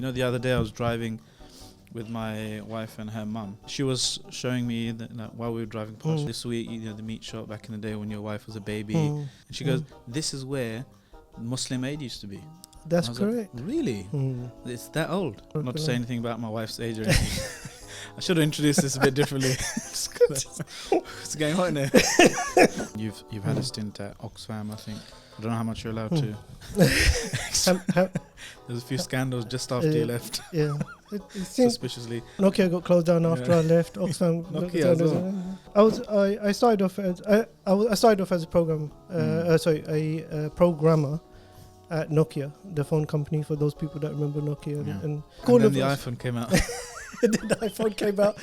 You know, the other day I was driving with my wife and her mum. She was showing me that while we were driving past this week, you know, the meat shop back in the day when your wife was a baby. And she goes, this is where Muslim Aid used to be. That's correct. Like, really? It's that old? Not to say anything about my wife's age or anything. I should have introduced this a bit differently. It's getting hot in there. You've had a stint at Oxfam, I think. I don't know how much you're allowed to. There's a few scandals just after you left. Yeah. Suspiciously. Nokia got closed down after I left. Oxfam. Nokia as well. I started off as a programmer at Nokia, the phone company, for those people that remember Nokia. Yeah. And then the iPhone came out. Then the iPhone came out.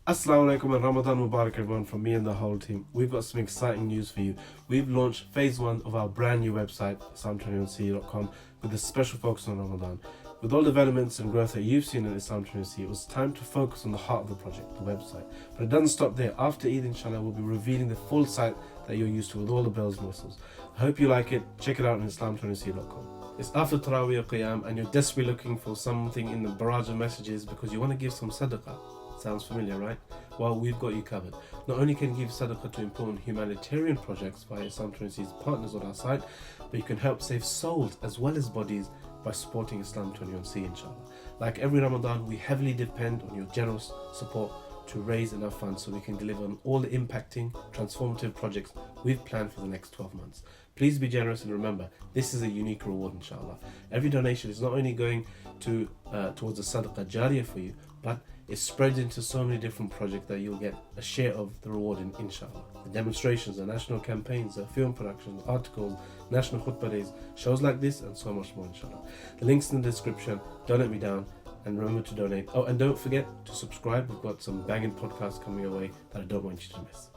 Assalamu alaikum and Ramadan Mubarak everyone from me and the whole team. We've got some exciting news for you. We've launched phase 1 of our brand new website, Islam21c.com, with a special focus on Ramadan. With all developments and growth that you've seen at Islam21c, it was time to focus on the heart of the project, the website. But it doesn't stop there. After Eid, inshallah, we'll be revealing the full site that you're used to with all the bells and whistles. I hope you like it. Check it out on Islam21c.com. It's after Taraweeh or Qiyam and you're desperately looking for something in the barrage of messages because you want to give some sadaqah. Sounds familiar, right? Well, we've got you covered. Not only can you give sadaqah to important humanitarian projects via Islam21c's partners on our site, but you can help save souls as well as bodies by supporting Islam21c, inshallah. Like every Ramadan, we heavily depend on your generous support to raise enough funds so we can deliver on all the impacting, transformative projects we've planned for the next 12 months. Please be generous and remember, this is a unique reward, inshallah. Every donation is not only going to towards a sadaqah jariyah for you, but it's spread into so many different projects that you'll get a share of the reward in, inshallah. The demonstrations, the national campaigns, the film productions, articles, national khutbah days, shows like this and so much more, inshallah. The link's in the description. Don't let me down and remember to donate. Oh, and don't forget to subscribe. We've got some banging podcasts coming your way that I don't want you to miss.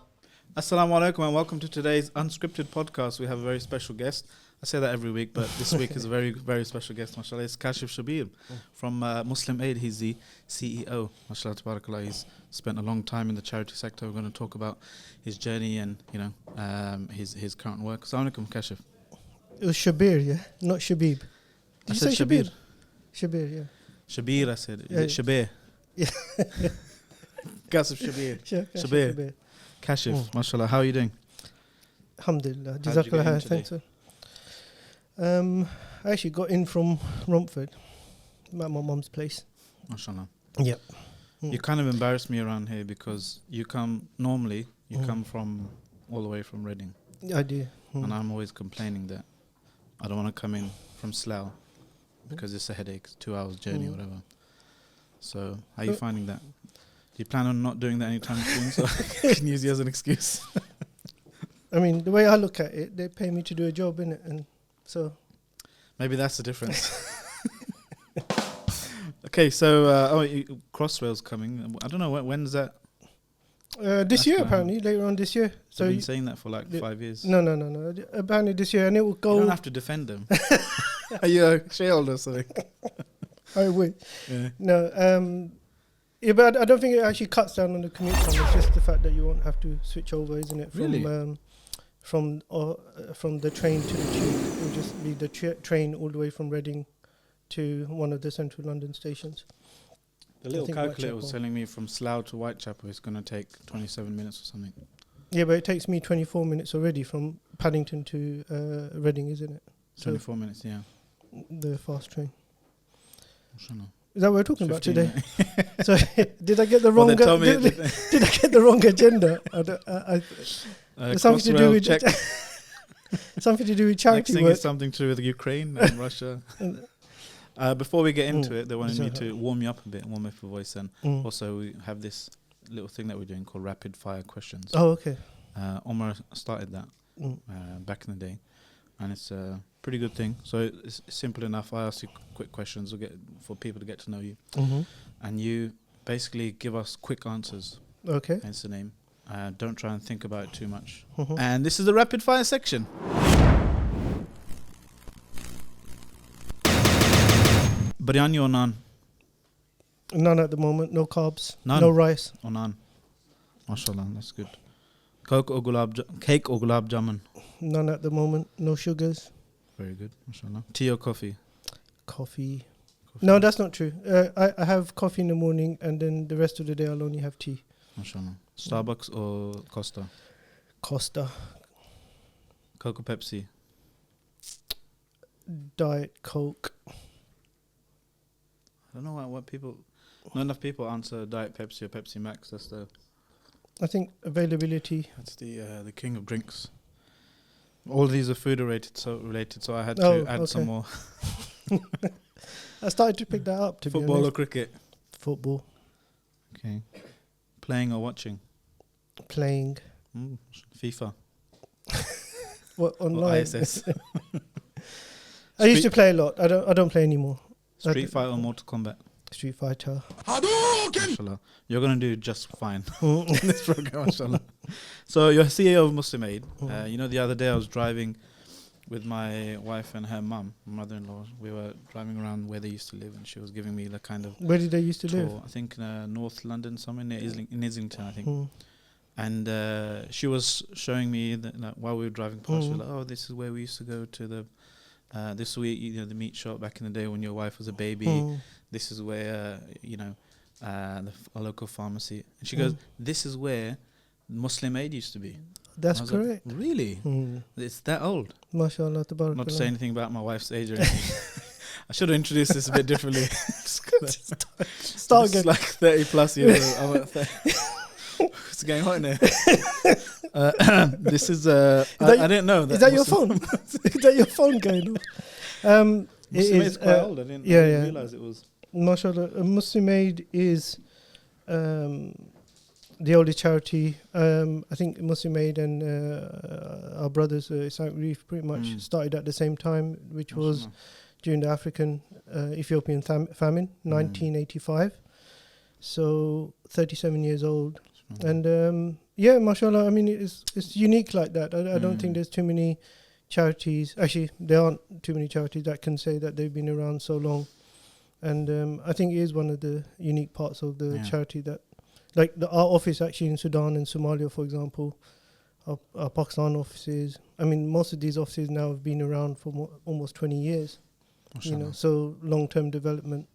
Assalamu alaikum and welcome to today's Unscripted podcast. We have a very special guest. I say that every week, but this week is a very, very special guest, mashallah. It's Kashif Shabir from Muslim Aid. He's the CEO, mashallah, tabarakallah. He's spent a long time in the charity sector. We're going to talk about his journey and, you know, his current work. Assalamu alaikum, Kashif. It was Shabir, yeah? Not Shabib. Did you say Shabir? Shabir, yeah. Shabir, I said. Is it Shabir? Yeah. Kashif Shabir. Shabir. Kashif, mashallah. How are you doing? Alhamdulillah. Jazakallah khair. Thanks, sir. I actually got in from Romford, at my mum's place. MashaAllah. Yep. You kind of embarrass me around here because you come from all the way from Reading. I do. And I'm always complaining that I don't want to come in from Slough because it's a headache, it's 2 hours journey or whatever. So how are you finding that? Do you plan on not doing that anytime soon so I can use you as an excuse? I mean, the way I look at it, they pay me to do a job, innit? And so maybe that's the difference. Okay, so Crossrail's coming. I don't know when's that. This year, apparently, later on this year. So you've been saying that for like 5 years. No. Apparently this year, and it will go. You don't have to defend them. Are you a shareholder or something? I would. Yeah. No. Yeah, but I don't think it actually cuts down on the commute time. It's just the fact that you won't have to switch over, isn't it? From the train to the tube. It will just be the train all the way from Reading to one of the central London stations. The little calculator was telling me from Slough to Whitechapel it's going to take 27 minutes or something. Yeah, but it takes me 24 minutes already from Paddington to Reading, isn't it? 24 minutes, yeah. The fast train. Is that what we're talking about today? So did I get the wrong? Did I get the wrong agenda? Something to do with something to do with charity Next thing work. is something to do with Ukraine and Russia. Before we get into it, they wanted me to warm you up a bit, warm up your voice, and also we have this little thing that we're doing called rapid fire questions. Oh, okay. Omar started that back in the day, and it's a pretty good thing. So it's simple enough. I ask you quick questions for people to get to know you, and you basically give us quick answers. Okay. Hence the name. Don't try and think about it too much. Mhm. And this is the rapid fire section. Biryani or naan? None at the moment. No carbs. None. No rice. Or naan? MashaAllah, that's good. Cake or gulab jamun? None at the moment. No sugars. Very good, MashaAllah. Tea or coffee? Coffee. No, that's not true. I have coffee in the morning, and then the rest of the day I'll only have tea. MashaAllah. Starbucks or Costa? Costa. Coke or Pepsi? Diet Coke. I don't know what people... Not enough people answer Diet Pepsi or Pepsi Max. That's I think availability. the king of drinks. All these are food related, so I had to add some more. I started to pick that up, to Football be or honest. cricket? Football. Okay. Playing or watching? Playing. FIFA. What, Or online? ISS? I used to play a lot. I don't play anymore. Street Fighter or Mortal Kombat? Street Fighter. MashaAllah. You're going to do just fine in this program, MashaAllah. So you're CEO of Muslim Aid. The other day I was driving with my wife and her mum, mother-in-law. We were driving around where they used to live, and she was giving me the kind of Where did they used to tour. live? I think North London, somewhere near in Islington, I think. And she was showing me that while we were driving past, she was like, "Oh, this is where we used to go to the the meat shop back in the day when your wife was a baby. This is where a local pharmacy." And she goes, "This is where Muslim Aid used to be." That's And I was like, correct. Really? It's that old? MashaAllah, tabarakallah. Not to say anything about my wife's age or anything. I should have introduced this a bit differently. Start It's again. like 30 plus years old. I'm at 30. What's going on here? This is I didn't know that. Is that your phone? Is that your phone going on? It Muslim Aid is is quite old. I didn't realize it was. MashaAllah, Muslim Aid is the oldest charity. I think Muslim Aid and our brothers, Islamic Relief, pretty much started at the same time, which was during the African Ethiopian famine, 1985. So 37 years old. And mashallah, I mean, it's unique like that. I don't think there's too many charities. Actually, there aren't too many charities that can say that they've been around so long. And I think it is one of the unique parts of the charity that, like our office actually in Sudan and Somalia, for example, our Pakistan offices. I mean, most of these offices now have been around for almost 20 years. So long-term development.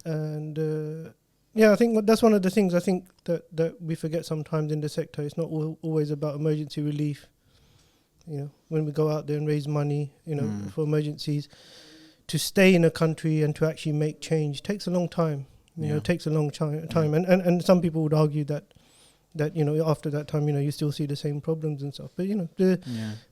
And I think that's one of the things I think that we forget sometimes in the sector. It's not always about emergency relief. When we go out there and raise money, for emergencies, to stay in a country and to actually make change takes a long time. It takes a long time. And some people would argue that after that time, you still see the same problems and stuff. But the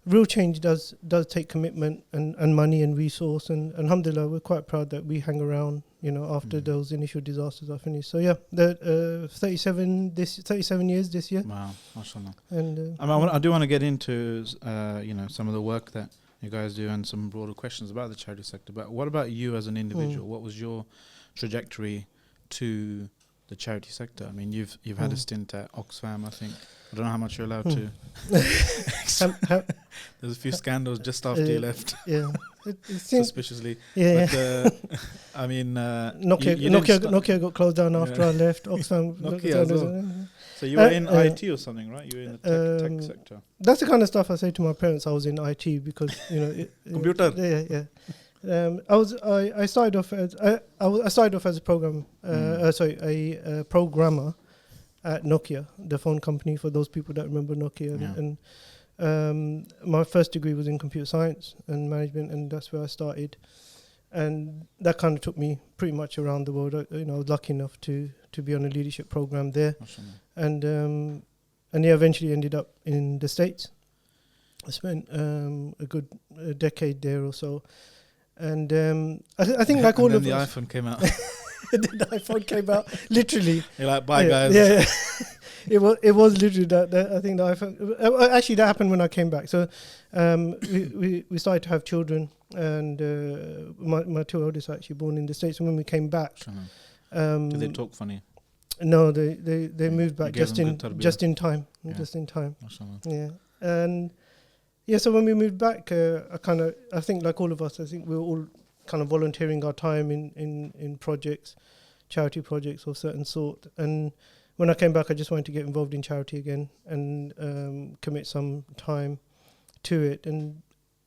real change does take commitment and money and resource. And alhamdulillah, we're quite proud that we hang around, after those initial disasters are finished. So the 37 years this year. Wow, mashallah. And I do want to get into some of the work that you guys do and some broader questions about the charity sector. But what about you as an individual? What was your trajectory to the charity sector? I mean, you've had a stint at Oxfam, I think. I don't know how much you're allowed to. There's a few scandals just after you left. Yeah, suspiciously. Yeah, but, I mean, Nokia got closed down after I left. Oxfam. Nokia as well. So you were in IT or something, right? You were in the tech sector. That's the kind of stuff I say to my parents. I was in IT because computer. I started off as a programmer at Nokia, the phone company, for those people that remember Nokia. And my first degree was in computer science and management, and that's where I started. And that kind of took me pretty much around the world. I was lucky enough to be on a leadership program there, and eventually ended up in the States. I spent a good decade there or so. And I think like all of us, the iPhone came out. Then the iPhone came out, literally. You're like, bye guys. Yeah. It was literally that. I think the iPhone. Actually, that happened when I came back. So we started to have children, and my two oldest are actually born in the States. And when we came back, did they talk funny? No, they moved back gave them good just in time. Yeah. Just in time. Mashallah. Yeah. And yeah, so when we moved back, I think like all of us, I think we were all kind of volunteering our time in projects, charity projects of certain sort. And when I came back, I just wanted to get involved in charity again and commit some time to it. And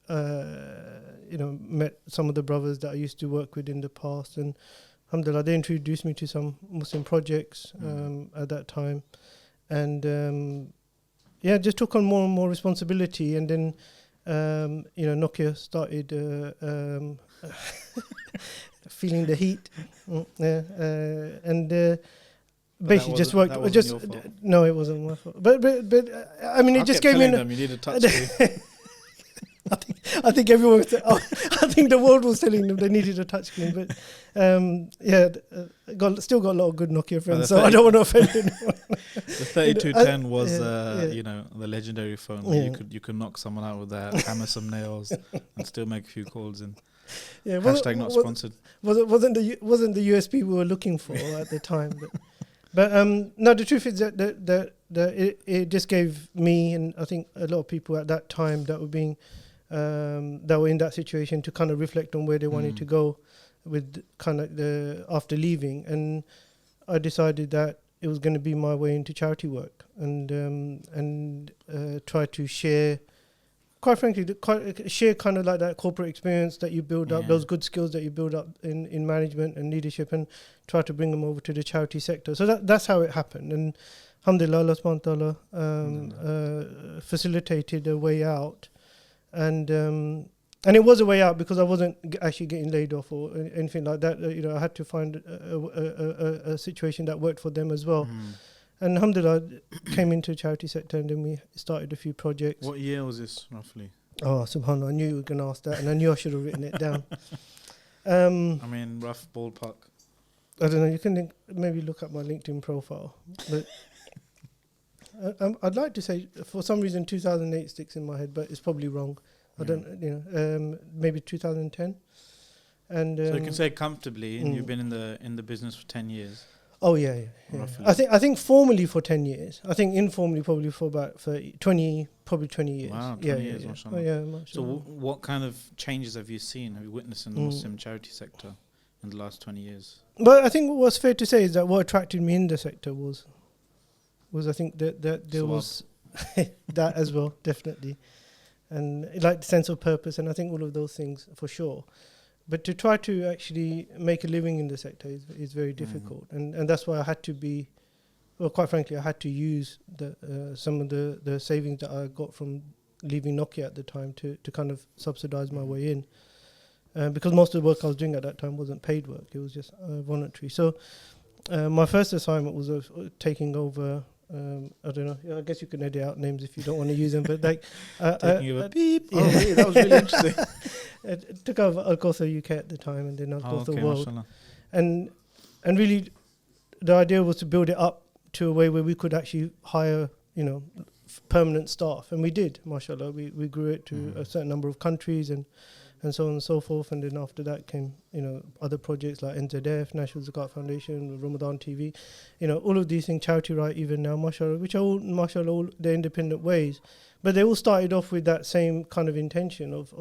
met some of the brothers that I used to work with in the past, and alhamdulillah, they introduced me to some Muslim projects at that time, and just took on more and more responsibility. And then Nokia started feeling the heat, basically just worked. No, it wasn't my fault. But I mean, it just gave me. You need a touch screen. I think everyone was I think the world was telling them they needed a touchscreen, but still got a lot of good Nokia friends, so I don't want to offend anyone. The 3210 was the legendary phone where you could knock someone out with that, hammer some nails, and still make a few calls. And hashtag not sponsored. Wasn't the USB we were looking for at the time, but no, the truth is that it just gave me, and I think a lot of people at that time that were in that situation, to kind of reflect on where they wanted to go with kind of after leaving. And I decided that it was going to be my way into charity work, and try to share, quite frankly, share kind of like that corporate experience that you build up, those good skills that you build up in management and leadership, and try to bring them over to the charity sector. So that's how it happened. And alhamdulillah, Allah subhanahu wa ta'ala facilitated a way out. And it was a way out because I wasn't actually getting laid off or anything like that. I had to find a situation that worked for them as well. And alhamdulillah, came into the charity sector, and then we started a few projects. What year was this, roughly? Oh, subhanAllah, I knew you were going to ask that, and I knew I should have written it down. I mean, rough ballpark. I don't know, you can maybe look at my LinkedIn profile. But I'd like to say, for some reason, 2008 sticks in my head, but it's probably wrong. I don't, maybe 2010. And so you can say comfortably, and you've been in the business for 10 years. Oh yeah. I think formally for 10 years. I think informally probably for about 20 years. Wow, 20 years, yeah. mashallah. Oh, yeah, mashallah. So what kind of changes have you seen, have you witnessed in the Muslim charity sector in the last 20 years? But I think what's fair to say is that what attracted me in the sector was I think that there was that as well, definitely. And like the sense of purpose, and I think all of those things for sure. But to try to actually make a living in the sector is very difficult. And that's why I had to be, well, quite frankly, I had to use some of the savings that I got from leaving Nokia at the time to kind of subsidize my way in. Because most of the work I was doing at that time wasn't paid work, it was just voluntary. So my first assignment was taking over, I don't know, I guess you can edit out names if you don't want to use them, but like... taking over beep. Yeah. Oh, really? That was really interesting. It took over Alcosa UK at the time, and then Alcosa World. Mashallah. And really, the idea was to build it up to a way where we could actually hire, permanent staff. And we did, mashallah. We grew it to a certain number of countries and so on and so forth. And then after that came, other projects like NZF, National Zakat Foundation, Ramadan TV, all of these things, Charity Right even now, mashallah, which are all, mashallah, all the independent ways. But they all started off with that same kind of intention of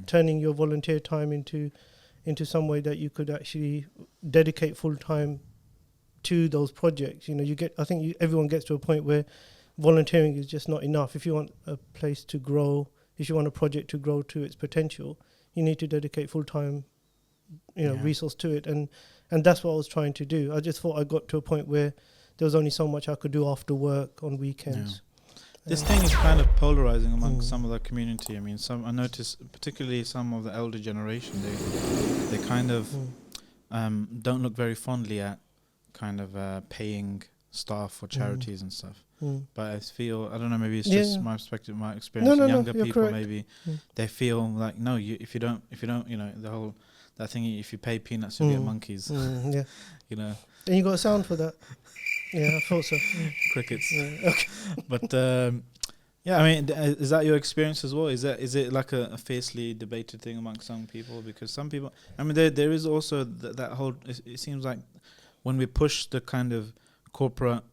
turning your volunteer time into some way that you could actually dedicate full time to those projects. Everyone gets to a point where volunteering is just not enough. If you want a place to grow, if you want a project to grow to its potential, you need to dedicate full time, resource to it. And that's what I was trying to do. I just thought I got to a point where there was only so much I could do after work on weekends. Yeah. This thing is kind of polarizing among some of the community. I mean, I notice particularly some of the elder generation, they kind of don't look very fondly at kind of paying staff for charities and stuff. But I feel, I don't know, maybe it's just my perspective, my experience. Younger people, correct. Maybe they feel like, no, if you don't, the whole that thing. If you pay peanuts, you get monkeys. And you got a sound for that. Yeah, I thought so. Crickets. Yeah, okay. But I mean, is that your experience as well? Is it like a fiercely debated thing amongst some people? Because some people, I mean, there is also that whole. It seems like when we push the kind of corporate,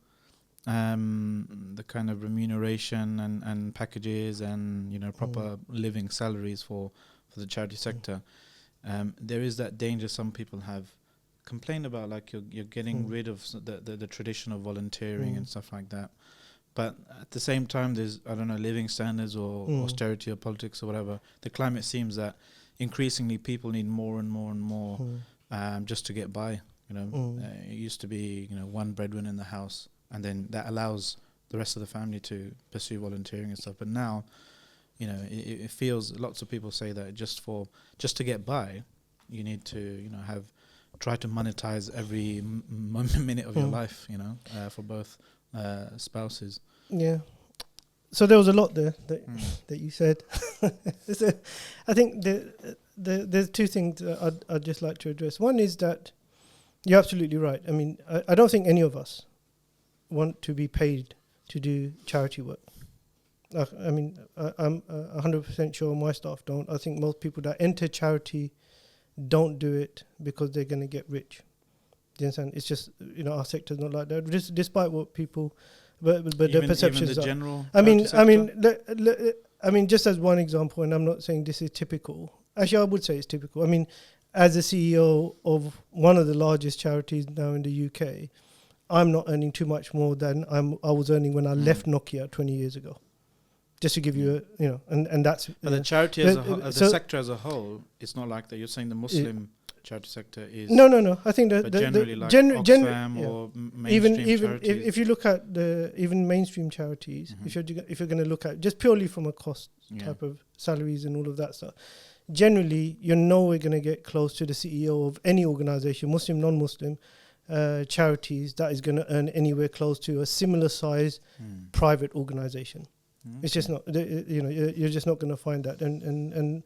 the kind of remuneration and packages and, you know, proper living salaries for the charity sector, there is that danger some people have complained about, like you're getting rid of the tradition of volunteering and stuff like that. But at the same time, there's, I don't know, living standards or austerity or politics or whatever. The climate seems that increasingly people need more and more and more just to get by. You know, it used to be, you know, one breadwinner in the house, and then that allows the rest of the family to pursue volunteering and stuff. But now, you know, it feels, lots of people say that just to get by, you need to, you know, try to monetize every minute of your life, you know, for both spouses. Yeah. So there was a lot there that you said. So I think there's two things I'd just like to address. One is that you're absolutely right. I mean, I don't think any of us want to be paid to do charity work. I mean, I'm 100% sure my staff don't. I think most people that enter charity don't do it because they're going to get rich. Do you understand? It's just, you know, our sector's not like that. Despite what people, but the perceptions even the are. general I mean, just as one example, and I'm not saying this is typical. Actually, I would say it's typical. I mean, as a CEO of one of the largest charities now in the UK, I'm not earning too much more than I was earning when I left Nokia 20 years ago. Just to give you a, you know, and that's... But the charity as a whole, the sector as a whole, it's not like that. You're saying the Muslim charity sector is... No. I think that generally like Oxfam or mainstream charities. If you look at even mainstream charities, if you're going to look at just purely from a cost type of salaries and all of that stuff, generally you're nowhere going to get close to the CEO of any organization, Muslim, non-Muslim, charities, that is going to earn anywhere close to a similar size private organization. It's just not, you know, you're just not going to find that. And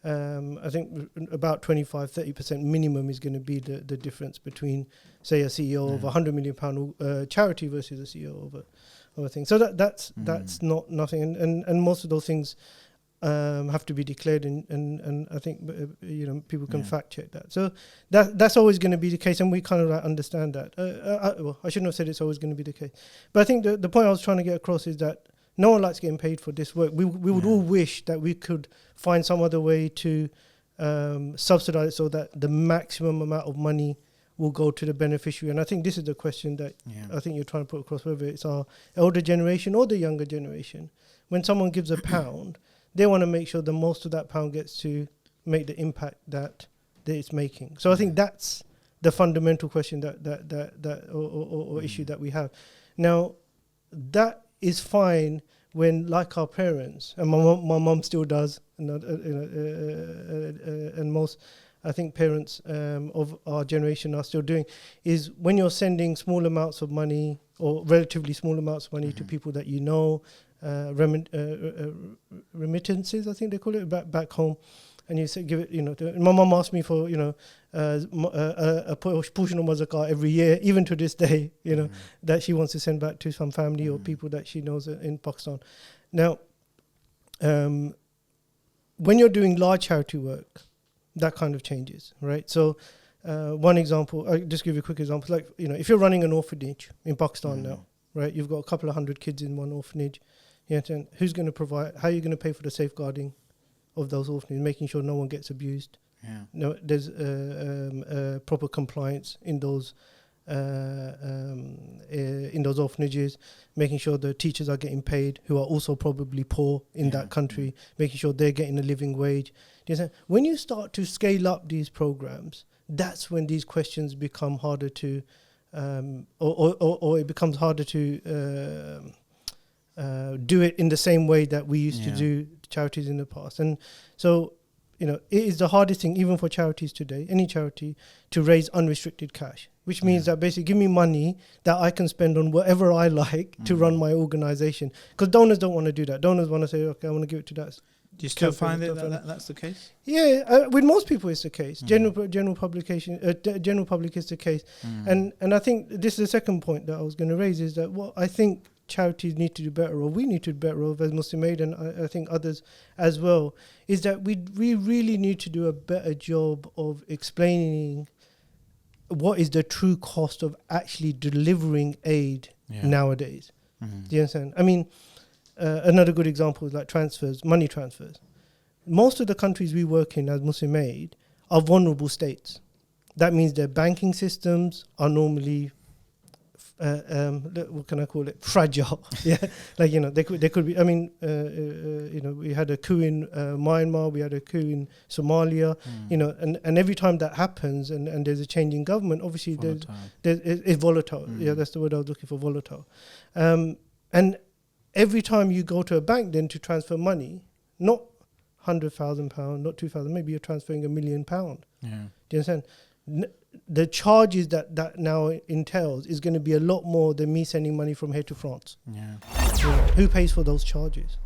I think about 25-30% minimum is going to be the difference between, say, a CEO of £100 million charity versus a CEO of a thing. So that's not nothing. And most of those things have to be declared, and I think you know, people can fact check that. So that's always going to be the case, and we kind of like understand that. Well, I shouldn't have said it's always going to be the case, but I think the point I was trying to get across is that no one likes getting paid for this work. We would all wish that we could find some other way to subsidize it so that the maximum amount of money will go to the beneficiary. And I think this is the question that I think you're trying to put across, whether it's our elder generation or the younger generation. When someone gives a pound, they want to make sure the most of that pound gets to make the impact that it's making. So I think that's the fundamental question that or issue that we have. Now, that is fine when, like our parents, and my mom still does, and most, I think, parents of our generation are still doing, is when you're sending small amounts of money or relatively small amounts of money to people that you know, remittances, I think they call it, back home, and you say, give it, you know, my mom asked me for, you know, a portion of my zakat every year, even to this day, you know, that she wants to send back to some family or people that she knows in Pakistan. Now, when you're doing large charity work, that kind of changes, right? So one example, I'll just give you a quick example. Like, you know, if you're running an orphanage in Pakistan now, right, you've got a couple of hundred kids in one orphanage, and who's going to provide, how are you going to pay for the safeguarding of those orphanages, making sure no one gets abused? No, there's proper compliance in those orphanages, making sure the teachers are getting paid, who are also probably poor in that country, making sure they're getting a living wage. When you start to scale up these programs, that's when these questions become harder to, or it becomes harder to do it in the same way that we used to do charities in the past. And so, you know, it is the hardest thing, even for charities today, any charity, to raise unrestricted cash, which means that basically give me money that I can spend on whatever I like to run my organization. Because donors don't want to do that. Donors want to say, okay, I want to give it to that. Do you still find it that's the case? Yeah, with most people it's the case. General public is the case. And I think this is the second point that I was going to raise, is that what I think charities need to do better, or we need to do better of as Muslim Aid, and I think others as well, is that we really need to do a better job of explaining what is the true cost of actually delivering aid nowadays. Do you understand? I mean, another good example is like transfers, money transfers. Most of the countries we work in as Muslim aid are vulnerable states. That means their banking systems are normally, what can I call it? Fragile. Yeah, like, you know, they could be. I mean, you know, we had a coup in Myanmar, we had a coup in Somalia. You know, and every time that happens, and there's a change in government, obviously it's volatile. Yeah, that's the word I was looking for, volatile. And every time you go to a bank then to transfer money, not £100,000, not 2,000, maybe you're transferring £1 million. Yeah. Do you understand? The charges that now entails is going to be a lot more than me sending money from here to France. Yeah. You know, who pays for those charges?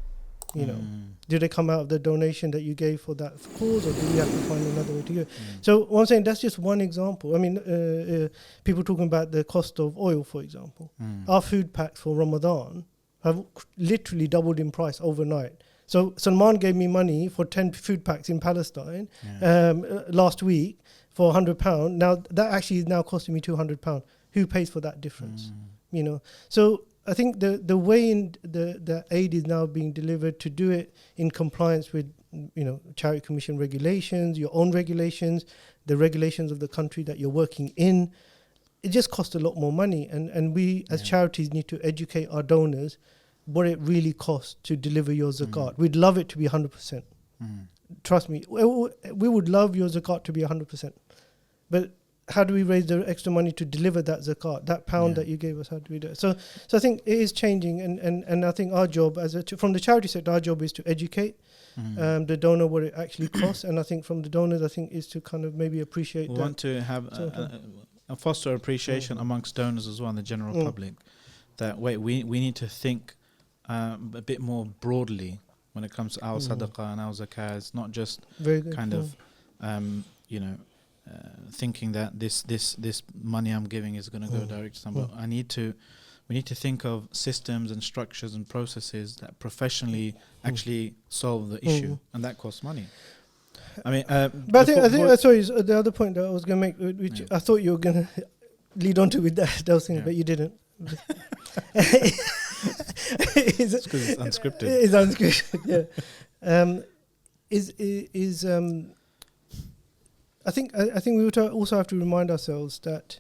You know, do they come out of the donation that you gave for that cause, or do we have to find another way to go? So what I'm saying, that's just one example. I mean, people talking about the cost of oil, for example. Our food packs for Ramadan have literally doubled in price overnight. So Salman gave me money for 10 food packs in Palestine last week for £100. Now that actually is now costing me £200. Who pays for that difference? You know, so I think the way in the aid is now being delivered, to do it in compliance with, you know, Charity Commission regulations, your own regulations, the regulations of the country that you're working in, it just costs a lot more money. And we as charities need to educate our donors what it really costs to deliver your zakat. We'd love it to be 100%. Trust me, we would love your zakat to be 100%. But how do we raise the extra money to deliver that zakat, that pound that you gave us? How do we do it? So I think it is changing, and I think our job from the charity sector, our job is to educate the donor what it actually costs. And I think from the donors, I think is to kind of maybe appreciate. We want to have a foster appreciation amongst donors as well, and the general public. That we need to think a bit more broadly when it comes to our sadaqah and our zakah. It's not just kind of you know, thinking that this money I'm giving is going to go direct to somebody. We need to think of systems and structures and processes that professionally actually solve the issue, and that costs money. I mean, but I think sorry, the other point that I was going to make, which I thought you were going to lead on to with those things, but you didn't. It's because it's unscripted. It's unscripted. Yeah. I think we would also have to remind ourselves that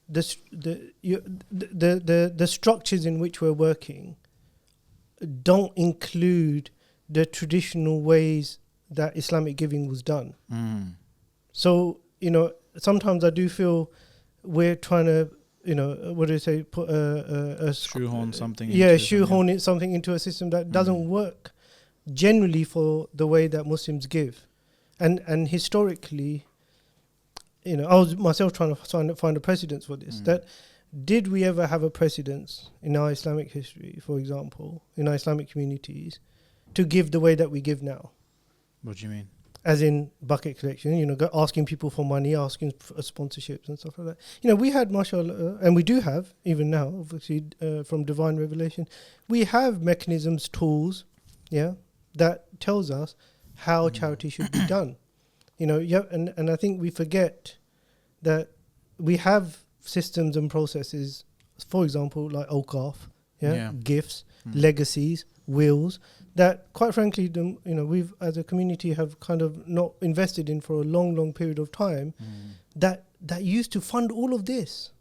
the structures in which we're working don't include the traditional ways that Islamic giving was done. So, you know, sometimes I do feel we're trying to, you know, what do you say, put a shoehorn something. Shoehorn something into a system that doesn't work generally for the way that Muslims give. And historically, you know, I was myself trying to find a precedence for this. That did we ever have a precedence in our Islamic history, for example, in our Islamic communities, to give the way that we give now? What do you mean? As in bucket collection, you know, asking people for money, asking for sponsorships and stuff like that. You know, we had, mashallah, and we do have, even now, obviously, from divine revelation, we have mechanisms, tools, that tells us how charity should be done. You know, and I think we forget that we have systems and processes, for example, like awqaf, gifts, legacies, wills, that quite frankly, you know, we've as a community have kind of not invested in for a long, long period of time, that used to fund all of this.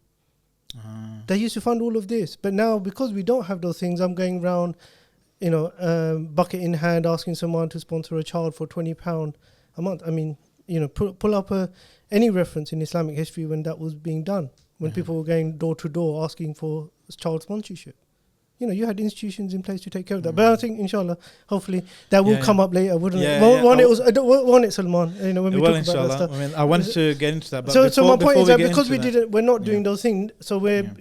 They used to fund all of this. But now, because we don't have those things, I'm going around, you know, bucket in hand, asking someone to sponsor a child for £20 a month. I mean, you know, pull up any reference in Islamic history when that was being done, when people were going door to door asking for child sponsorship. You know, you had institutions in place to take care of that. But I think, inshallah, hopefully, that will come up later, wouldn't it? Won't it, Salman? You know, when we talk about that stuff. I mean, I wanted to get into that. But so my point is that because we're not doing those things, so we're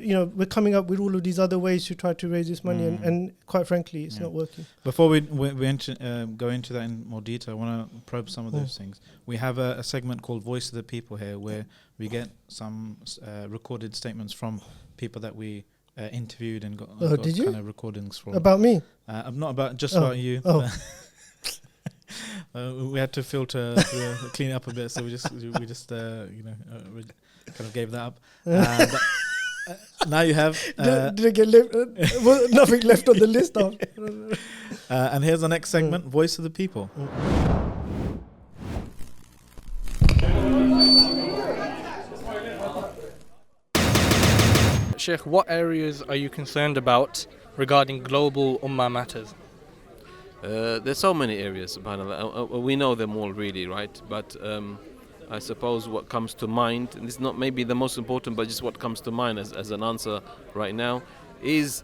coming up with all of these other ways to try to raise this money, and quite frankly, it's not working. Before we go into that in more detail, I want to probe some of those things. We have a segment called Voice of the People here, where we get some recorded statements from people that we interviewed and got kind of recordings from. About me? Not about about you. We had to filter, clean it up a bit, so we just kind of gave that up. But, now you have. Did I get nothing left on the list? And here's the next segment: Voice of the People. Sheikh, what areas are you concerned about regarding global ummah matters? There's so many areas, subhanAllah. We know them all really, right? But I suppose what comes to mind, and this is not maybe the most important, but just what comes to mind as an answer right now, is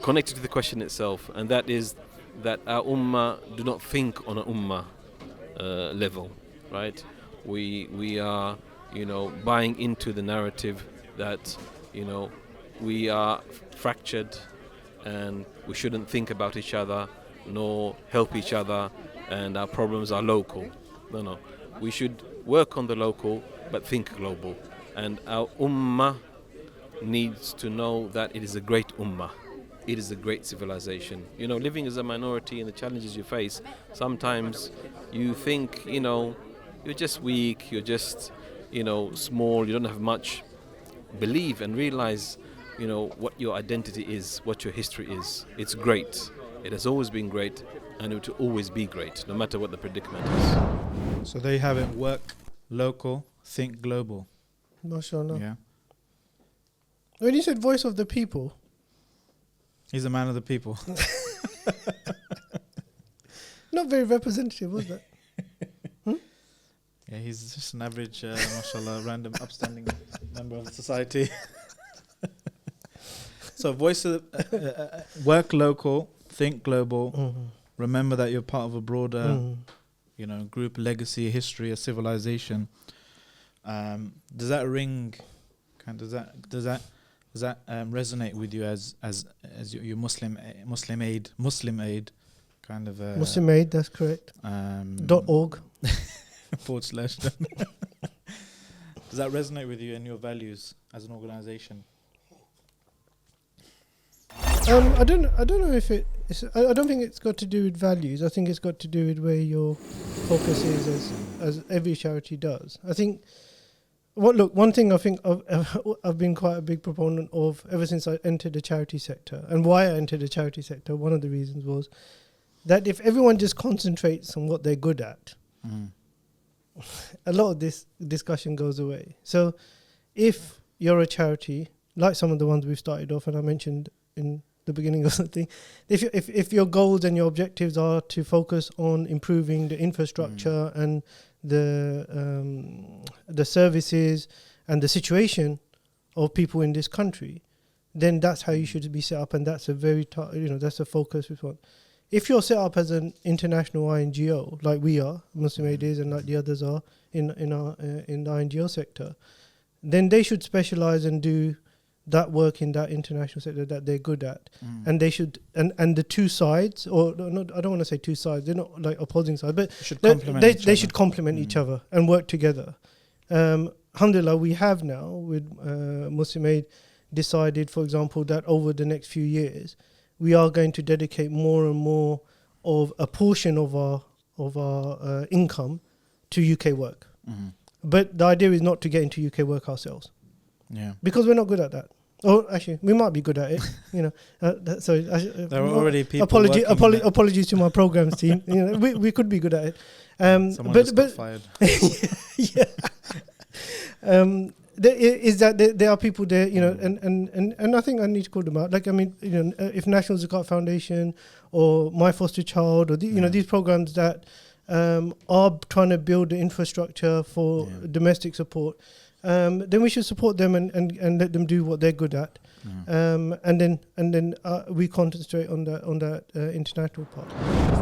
connected to the question itself, and that is that our ummah do not think on an ummah level, right? We are, buying into the narrative that, we are fractured and we shouldn't think about each other nor help each other, and our problems are local. No. We should work on the local but think global. And our ummah needs to know that it is a great ummah. It is a great civilization. Living as a minority and the challenges you face, sometimes you think, you're just weak, you're just, small, you don't have much. Believe and realize, what your identity is, what your history is. It's great. It has always been great, and it will always be great, no matter what the predicament is. So there you have it: work local, think global. MashaAllah. Yeah. When you said voice of the people, He's a man of the people. not very representative, was that? Yeah, he's just an average, mashallah, random upstanding member of society. So voice of work local, think global. Remember that you're part of a broader, group, legacy, history, a civilization. Does that ring? Does that resonate with you as your Muslim Aid kind of Muslim Aid, that's correct. .org / Does that resonate with you and your values as an organization? I don't know if I don't think it's got to do with values. I think it's got to do with where your focus is, as every charity does. I think one thing I think I've been quite a big proponent of ever since I entered the charity sector, and why I entered the charity sector, one of the reasons was that if everyone just concentrates on what they're good at, a lot of this discussion goes away. So if you're a charity, like some of the ones we've started off, and I mentioned in the beginning of the thing, if your goals and your objectives are to focus on improving the infrastructure and the services and the situation of people in this country, then that's how you should be set up, and that's a very that's a focus response. If you're set up as an international INGO, like we are, Muslim Aid is, and like the others are in the INGO sector, then they should specialize and do that work in that international sector that they're good at, and they should and the two sides, or not, I don't want to say two sides, they're not like opposing sides, but they should complement each other and work together. Alhamdulillah, we have now with Muslim Aid decided, for example, that over the next few years we are going to dedicate more and more of a portion of our income to UK work. But the idea is not to get into UK work ourselves. Yeah, because we're not good at that. Or actually, we might be good at it. So there are already people. Apologies to my programs team. We could be good at it. Someone just got fired. Yeah. There are people there, and I think I need to call them out. Like, if National Zakat Foundation or My Foster Child or these programs that are trying to build the infrastructure for domestic support, then we should support them and let them do what they're good at, and then we concentrate on that international part.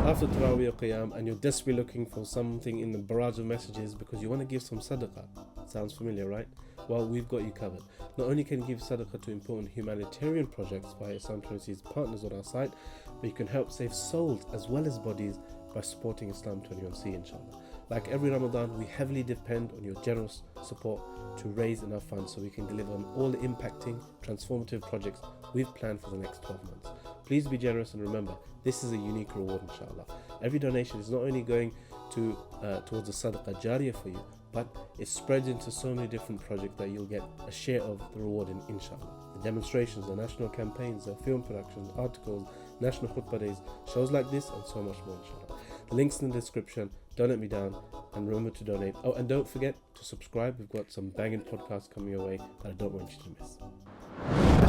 After Taraweeh Qiyam, and you're desperately looking for something in the barrage of messages because you want to give some sadaqah. Sounds familiar, right? Well, we've got you covered. Not only can you give sadaqah to important humanitarian projects via Islam 20's partners on our site, but you can help save souls as well as bodies by supporting Islam 21C, inshallah. Like every Ramadan, we heavily depend on your generous support to raise enough funds so we can deliver on all the impacting, transformative projects we've planned for the next 12 months. Please be generous, and remember, this is a unique reward, inshallah. Every donation is not only going to towards a sadaqah jariyah for you, but it spreads into so many different projects that you'll get a share of the reward in, inshallah. The demonstrations, the national campaigns, the film productions, articles, national khutbah days, shows like this, and so much more, inshallah. The links in the description. Don't let me down, and remember to donate. Oh, and don't forget to subscribe. We've got some banging podcasts coming your way that I don't want you to miss.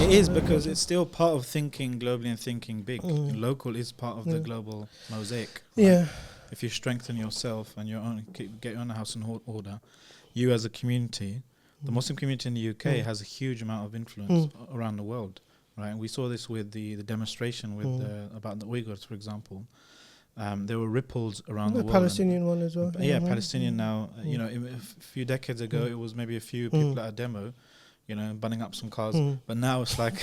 It is, because it's still part of thinking globally and thinking big. Local is part of the global mosaic. Right? Yeah. If you strengthen yourself and get your own house in order, you as a community, the Muslim community in the UK has a huge amount of influence around the world, right? And we saw this with the demonstration with about the Uyghurs, for example. There were ripples around the world. The Palestinian one as well. Yeah, Palestinian now. You know, a few decades ago, it was maybe a few people at a demo, you know, bunning up some cars. But now it's like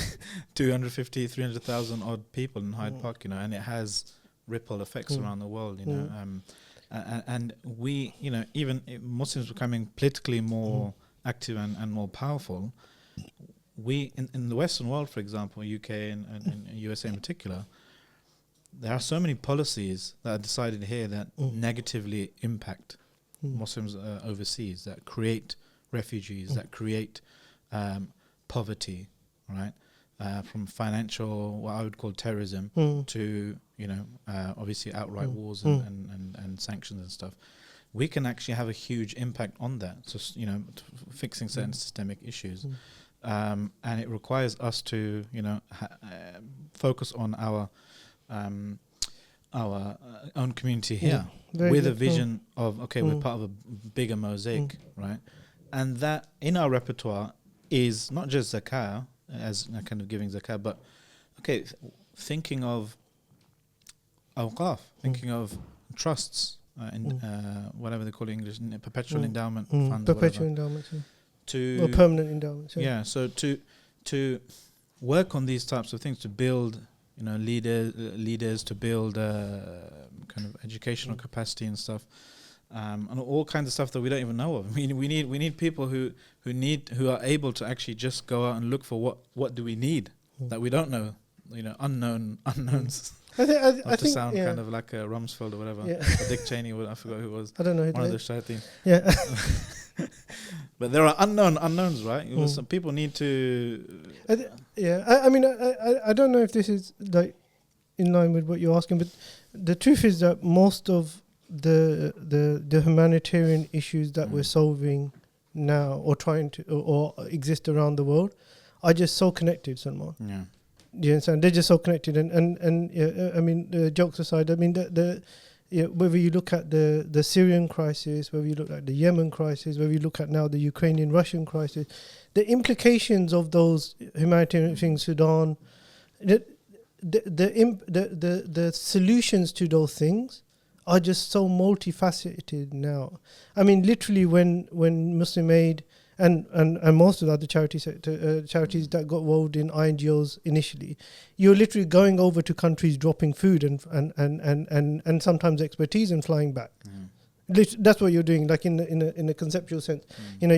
250, 300,000 odd people in Hyde Park, you know, and it has ripple effects around the world, you know. And we, you know, even Muslims becoming politically more active and more powerful, we, in the Western world, for example, UK and USA in particular, there are so many policies that are decided here that negatively impact Muslims overseas, that create refugees, that create poverty, right? From financial, what I would call terrorism, to, you know, obviously outright wars and sanctions and stuff. We can actually have a huge impact on that, so, you know, fixing certain systemic issues. And it requires us to, you know, focus on our own community here with a vision of, okay, we're part of a bigger mosaic, right? And that in our repertoire is not just zakah, as kind of giving zakah, but okay, thinking of awqaf, thinking of trusts, and whatever they call it in English, perpetual endowment funds, perpetual endowments, to permanent endowments. Yeah, so to work on these types of things, to build, you know, leaders, to build kind of educational capacity and stuff, and all kinds of stuff that we don't even know of. I mean, we need people who are able to actually just go out and look for what do we need that we don't know, you know, unknowns. I think sound kind of like a Rumsfeld or whatever, or Dick Cheney, I forgot who it was. I don't know. One of the shayateen. Yeah. But there are unknowns, right? Some people need to. I mean, I don't know if this is like in line with what you're asking, but the truth is that most of the humanitarian issues that we're solving now, or trying to, or exist around the world, are just so connected, Salman. Yeah. Do you understand? They're just so connected, and I mean, jokes aside, I mean whether you look at the Syrian crisis, whether you look at the Yemen crisis, whether you look at now the Ukrainian-Russian crisis, the implications of those humanitarian things, Sudan, the solutions to those things are just so multifaceted now. I mean, literally, when Muslim Aid and most of the other charities that got involved in INGOs initially, you're literally going over to countries, dropping food and sometimes expertise and flying back. That's what you're doing, like in a conceptual sense. You know,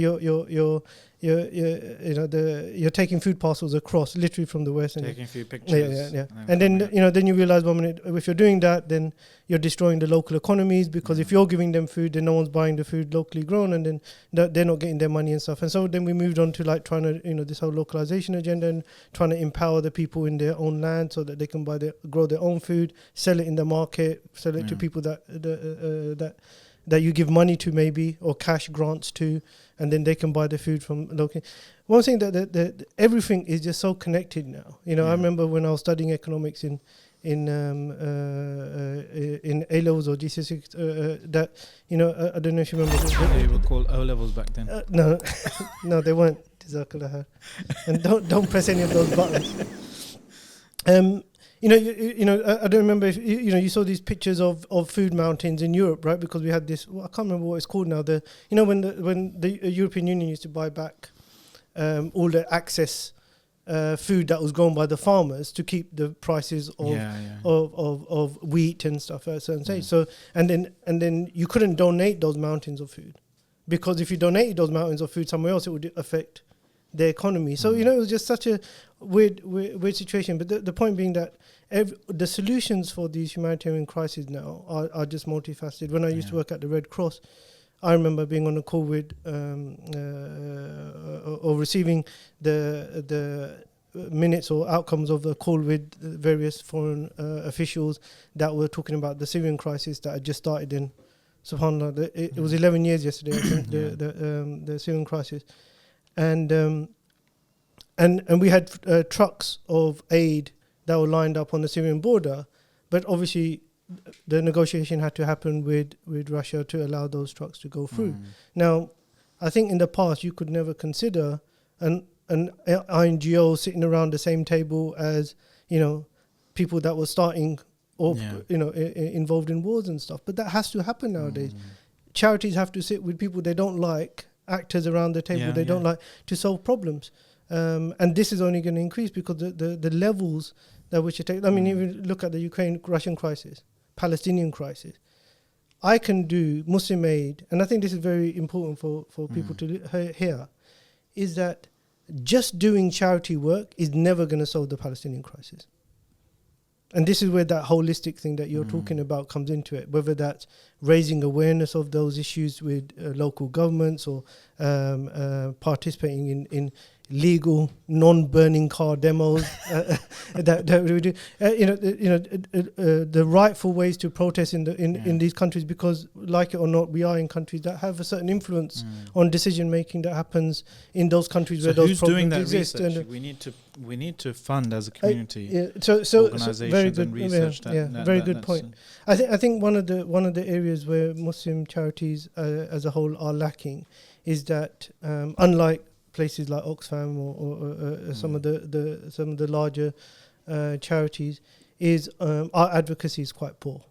you're taking food parcels across, literally from the West, and taking a few pictures. And then then you realize 1 minute, if you're doing that, then you're destroying the local economies, because if you're giving them food, then no one's buying the food locally grown, and then they're not getting their money and stuff. And so then we moved on to like trying to, you know, this whole localization agenda and trying to empower the people in their own land so that they can grow their own food, sell it in the market, sell it to people that you give money to, maybe, or cash grants to, and then they can buy the food from local. One thing that everything is just so connected now. You know, I remember when I was studying economics in A levels or GCSE, that, you know, I don't know if you remember. They were called O levels back then. No, no, they weren't. Jazakallah. And don't press any of those buttons. You know, I don't remember if you saw these pictures of food mountains in Europe, right? Because we had this. Well, I can't remember what it's called now. When the European Union used to buy back all the access food that was grown by the farmers to keep the prices of wheat and stuff at a certain stage. So and then you couldn't donate those mountains of food, because if you donated those mountains of food somewhere else, it would affect their economy. So, it was just such a weird situation. But the point being that the solutions for these humanitarian crises now are just multifaceted. When I used to work at the Red Cross, I remember being on a call with or receiving the minutes or outcomes of the call with various foreign officials that were talking about the Syrian crisis that had just started in, subhanAllah, it was 11 years yesterday, I think, the Syrian crisis. And we had trucks of aid that were lined up on the Syrian border, but obviously the negotiation had to happen with Russia to allow those trucks to go through. Now, I think in the past you could never consider an NGO sitting around the same table as, people that were starting or, involved in wars and stuff. But that has to happen nowadays. Charities have to sit with people they don't like, actors around the table they don't like, to solve problems. And this is only going to increase because the levels that we should take. I mean, even look at the Ukraine-Russian crisis, Palestinian crisis. I can do Muslim aid, and I think this is very important for people to hear, is that just doing charity work is never going to solve the Palestinian crisis. And this is where that holistic thing that you're talking about comes into it, whether that's raising awareness of those issues with local governments or participating in legal non-burning car demos that we do. The rightful ways to protest in these countries, because like it or not, we are in countries that have a certain influence on decision making that happens in those countries where those problems exist. Who's doing that research? We need to fund as a community. So very good, and research very good point. I think one of the areas where Muslim charities as a whole are lacking is that unlike places like Oxfam or some of the larger charities, is our advocacy is quite poor.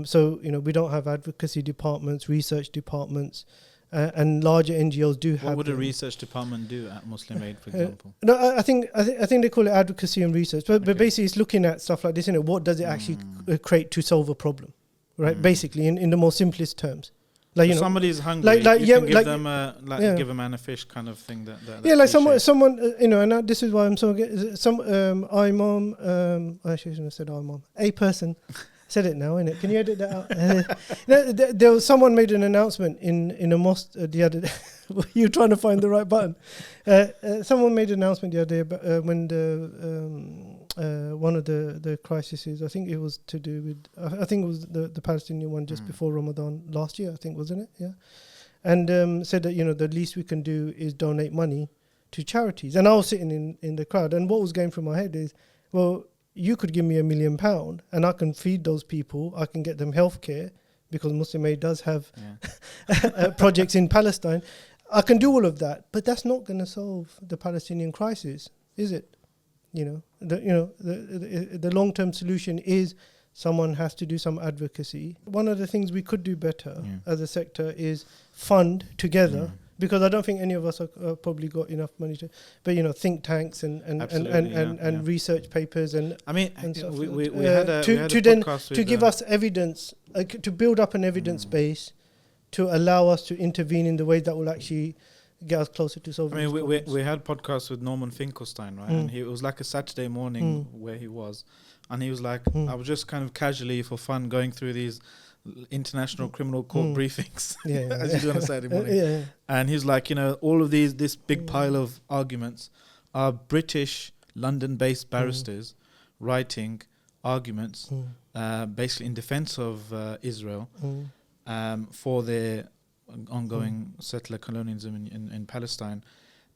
So we don't have advocacy departments, research departments, and larger NGOs do have. What would a research department do at Muslim Aid, for example? No, I think they call it advocacy and research, but basically it's looking at stuff like this. What does it actually create to solve a problem, right? Basically, in the more simplest terms. Like, so somebody's hungry, you can give them give a man a fish kind of thing. Someone and this is why I'm so Imam. I shouldn't have said Imam. A person said it now, innit? Can you edit that out? There was someone made an announcement in a mosque the other day. You're trying to find the right button. Someone made an announcement the other day about when one of the crises, I think it was to do with, I think it was the Palestinian one just before Ramadan last year, I think, wasn't it? Yeah. And said that, the least we can do is donate money to charities. And I was sitting in the crowd, and what was going through my head is, well, you could give me £1 million and I can feed those people, I can get them healthcare, because Muslim Aid does have projects in Palestine. I can do all of that, but that's not going to solve the Palestinian crisis, is it? The long-term solution is someone has to do some advocacy. One of the things we could do better as a sector is fund together, because I don't think any of us have probably got enough money to, but think tanks and research papers and stuff we had a podcast to give us evidence, to build up an evidence base to allow us to intervene in the way that will actually get us closer to solving. We had podcasts with Norman Finkelstein, right? And it was like a Saturday morning where he was, and he was like, I was just kind of casually for fun going through these international criminal court briefings, as you do on a Saturday morning. And he's like, all of this big pile of arguments are British London-based barristers writing arguments, basically in defense of Israel. For their ongoing settler colonialism in Palestine,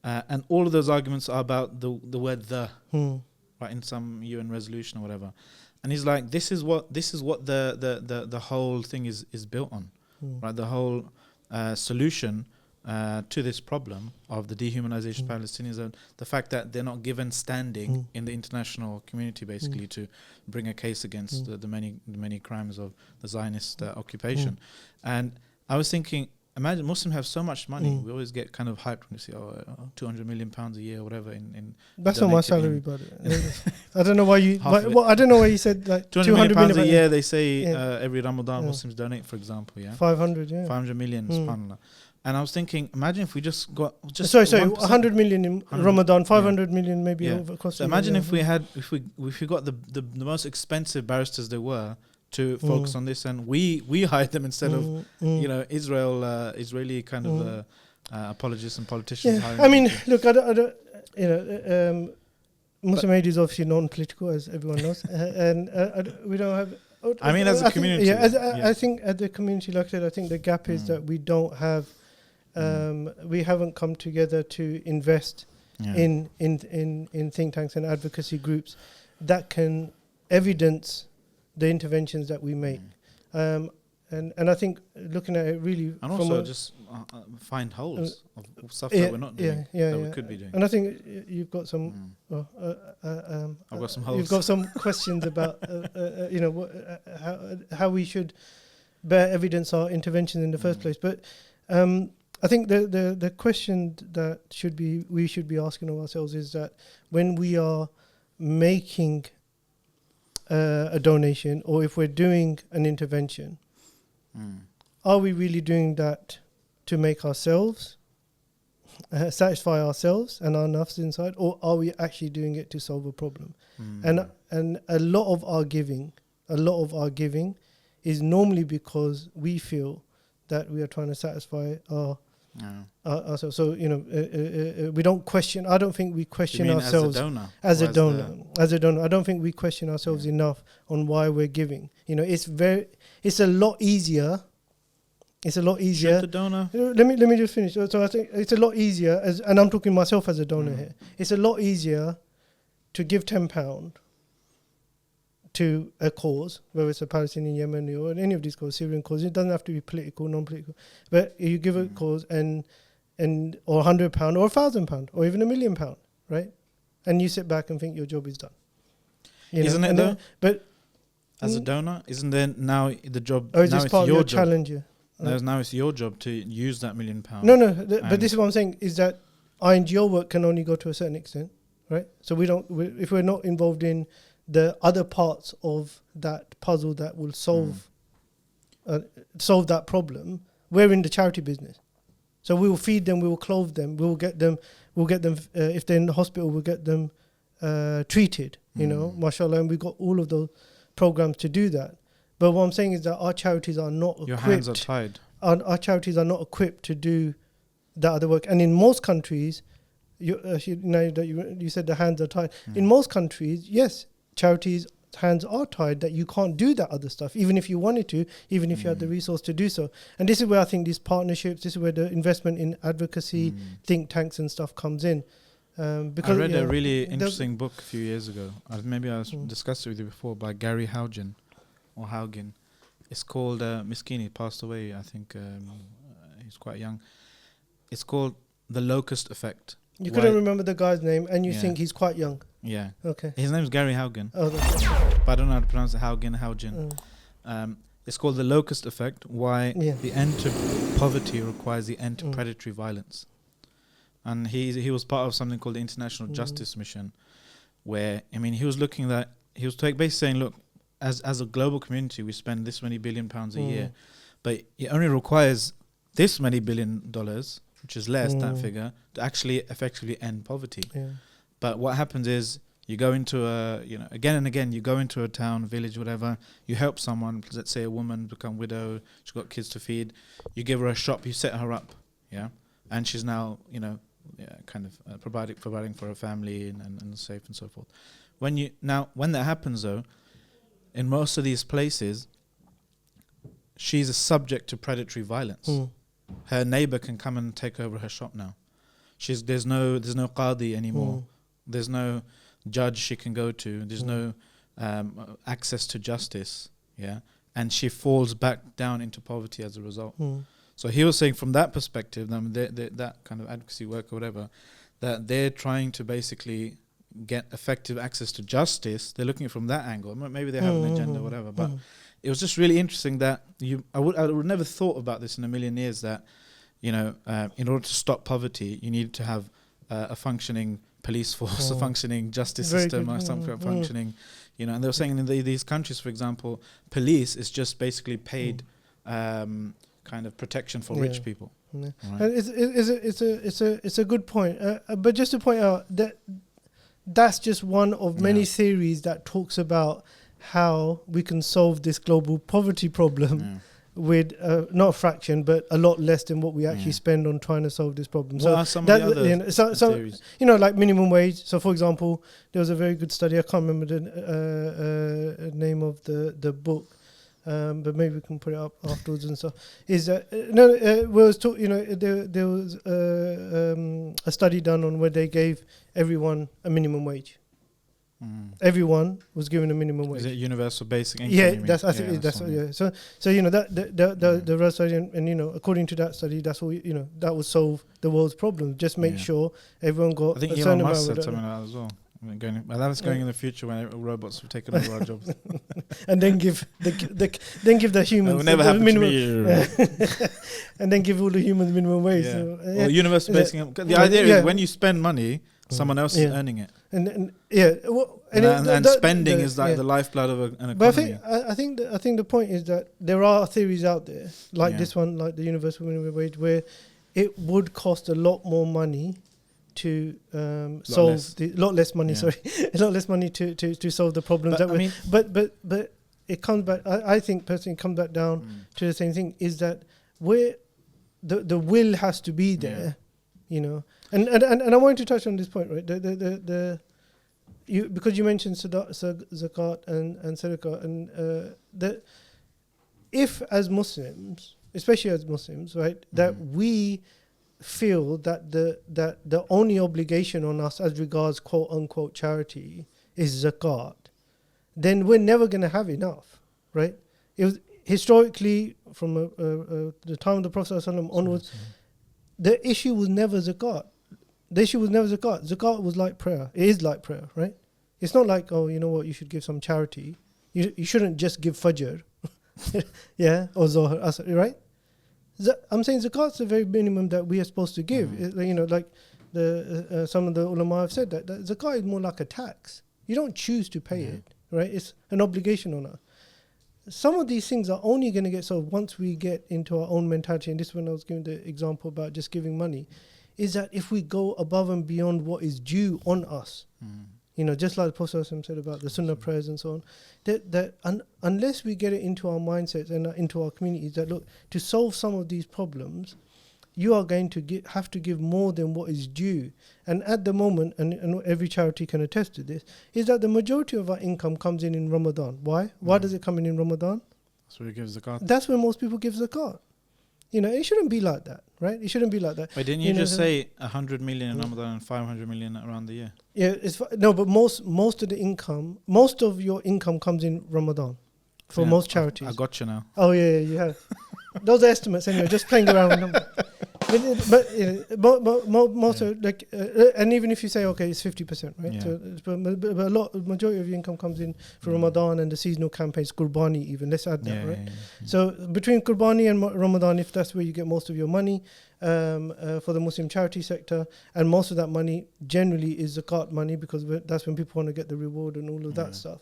and all of those arguments are about the word right, in some UN resolution or whatever. And he's like, this is what the whole thing is built on, right? The whole solution to this problem of the dehumanization of Palestinians, and the fact that they're not given standing in the international community, basically, to bring a case against the many crimes of the Zionist occupation. And I was thinking, imagine Muslims have so much money. We always get kind of hyped when we see £200 million a year or whatever. That's not my salary, but I don't know why you. I don't know why you said like 200 million a year. They say every Ramadan Muslims donate, for example. 500. 500 million. SubhanAllah. And I was thinking, imagine if we just got just sorry, 1%. 100 million in 100, Ramadan, 500 million maybe Yeah. over across. So imagine if we had, if we got the most expensive barristers there were to focus on this, and we hired them instead of Israeli kind of apologists and politicians. Yeah, I mean, look, I don't Muslim Aid is obviously non-political, as everyone knows, and we don't have. I mean, as a community, I think as a community, like I said, I think the gap is that we don't have, we haven't come together to invest in think tanks and advocacy groups that can evidence the interventions that we make. And I think looking at it really, and also just find holes of stuff that we're not doing that we could be doing. And I think you've got some. I've got some holes. You've got some questions about how we should bear evidence our interventions in the first place. But I think the question that we should be asking of ourselves is that when we are making a donation, or if we're doing an intervention, are we really doing that to make ourselves satisfy ourselves and our nafs inside, or are we actually doing it to solve a problem? And a lot of our giving is normally because we feel that we are trying to satisfy ourselves. So we don't question. I don't think we question ourselves as a donor. I don't think we question ourselves enough on why we're giving. It's a lot easier. It's a lot easier. Should the donor? Let me just finish. So I think it's a lot easier, and I'm talking myself as a donor here. It's a lot easier to give £10 to a cause, whether it's a Palestinian, Yemeni, or any of these causes, Syrian causes. It doesn't have to be political, non-political, but you give a cause and or £100 or £1,000 or even £1 million, right? And you sit back and think your job is done. Isn't it though? But as a donor, isn't there now the job? Or is now this it's part of your your job. challenge? Now it's your job to use that £1 million. No, but this is what I'm saying, is that our NGO work can only go to a certain extent, right? So if we're not involved in the other parts of that puzzle that will solve that problem, we're in the charity business. So we will feed them, we will clothe them, we'll get them if they're in the hospital, we'll get them treated, mashallah, and we've got all of those programs to do that. But what I'm saying is that our charities are not equipped. Your hands are tied. Our charities are not equipped to do that other work. And in most countries, you said the hands are tied. In most countries, yes, charities' hands are tied, that you can't do that other stuff, even if you wanted to, even if you had the resource to do so. And this is where I think these partnerships, this is where the investment in advocacy, think tanks and stuff comes in. Because I read a really interesting book a few years ago. Maybe I discussed it with you before, by Gary Haugen. It's called Miskini. He passed away, I think. He's quite young. It's called The Locust Effect. You couldn't remember the guy's name, and you think he's quite young. Yeah. Okay. His name's Gary Haugen. Oh, but I don't know how to pronounce it. Haugen. It's called The Locust Effect. Why the end to poverty requires the end to predatory violence. And he was part of something called the International Justice Mission, where he was looking at, he was basically saying, look, as a global community, we spend this many £1 billion a year, but it only requires this many $1 billion, which is less that figure, to actually effectively end poverty. Yeah. But what happens is you go into again and again, you go into a town, village, whatever, you help someone, let's say a woman become widow, she's got kids to feed, you give her a shop, you set her up, and she's now, providing for her family and safe and so forth. When that happens though, in most of these places, she's a subject to predatory violence. Her neighbor can come and take over her shop now. There's no qadi anymore. There's no judge she can go to. There's no access to justice. Yeah, and she falls back down into poverty as a result. So he was saying, from that perspective, that kind of advocacy work or whatever, that they're trying to basically get effective access to justice. They're looking at it from that angle. Maybe they have an agenda or whatever, but it was just really interesting that I would never thought about this in a million years, that in order to stop poverty, you need to have a functioning police force, a functioning justice system, or something functioning, and they were saying in these countries, for example, police is just basically paid kind of protection for rich people. Yeah. Right. And it's a good point. But just to point out that that's just one of many theories that talks about how we can solve this global poverty problem with not a fraction, but a lot less than what we actually spend on trying to solve this problem. What are some of the other theories? Like minimum wage. So, for example, there was a very good study. I can't remember the name of the book. But maybe we can put it up afterwards and stuff. Is that there was a study done on where they gave everyone a minimum wage. Everyone was given a minimum wage. Is it universal basic income? Yeah, that's I think that's yeah. So the real study and according to that study, that's what that would solve the world's problems. Just make sure everyone got. I think a Elon certain Musk amount said something like that as well. That's going in the future when robots have taken over our jobs. And then give the humans. It will never happen minimum, to me. and then give all the humans minimum wage. Yeah. So, Well, universal basic income. The idea is when you spend money, someone else is earning it. And spending is like the lifeblood of an economy. But I think the point is that there are theories out there like this one, like the universal minimum wage, where it would cost a lot more money to solve a lot less money to solve the problems but it comes back. I think personally it comes back down to the same thing, is that where the will has to be there, and I wanted to touch on this point, right? Because you mentioned zakat and sadaqah, and that if as Muslims, especially as Muslims, right, that we feel that the only obligation on us as regards quote unquote charity is zakat, then we're never going to have enough, right? It was historically from the time of the Prophet ﷺ onwards, the issue was never zakat. The issue was never zakat. Zakat was like prayer. It is like prayer, right? It's not like, oh, you know what, you should give some charity. You shouldn't just give fajr, or zohar, asr, right? I'm saying zakat's the very minimum that we are supposed to give. Like some of the ulama have said that zakat is more like a tax. You don't choose to pay it, right? It's an obligation on us. Some of these things are only going to get solved once we get into our own mentality. And this is when I was giving the example about just giving money, is that if we go above and beyond what is due on us, just like the Prophet said about the sunnah prayers and so on, that unless we get it into our mindsets and into our communities, that look, to solve some of these problems, you are going to have to give more than what is due. And at the moment, and every charity can attest to this, is that the majority of our income comes in Ramadan. Why? Why does it come in Ramadan? That's where it gives zakat. That's when most people give zakat. It shouldn't be like that, right? It shouldn't be like that. Wait, didn't you just say 100 million in Ramadan and 500 million around the year? Yeah, but most of the income, most of your income comes in Ramadan for most charities. I got you now. Oh yeah, you have. Those are estimates anyway, just playing around with numbers. But most of and even if you say okay, it's 50%, right? Yeah. So, but majority of your income comes in for Ramadan and the seasonal campaigns, Qurbani even. Let's add that, right? Yeah. So between Qurbani and Ramadan, if that's where you get most of your money for the Muslim charity sector, and most of that money generally is zakat money, because that's when people want to get the reward and all of that stuff.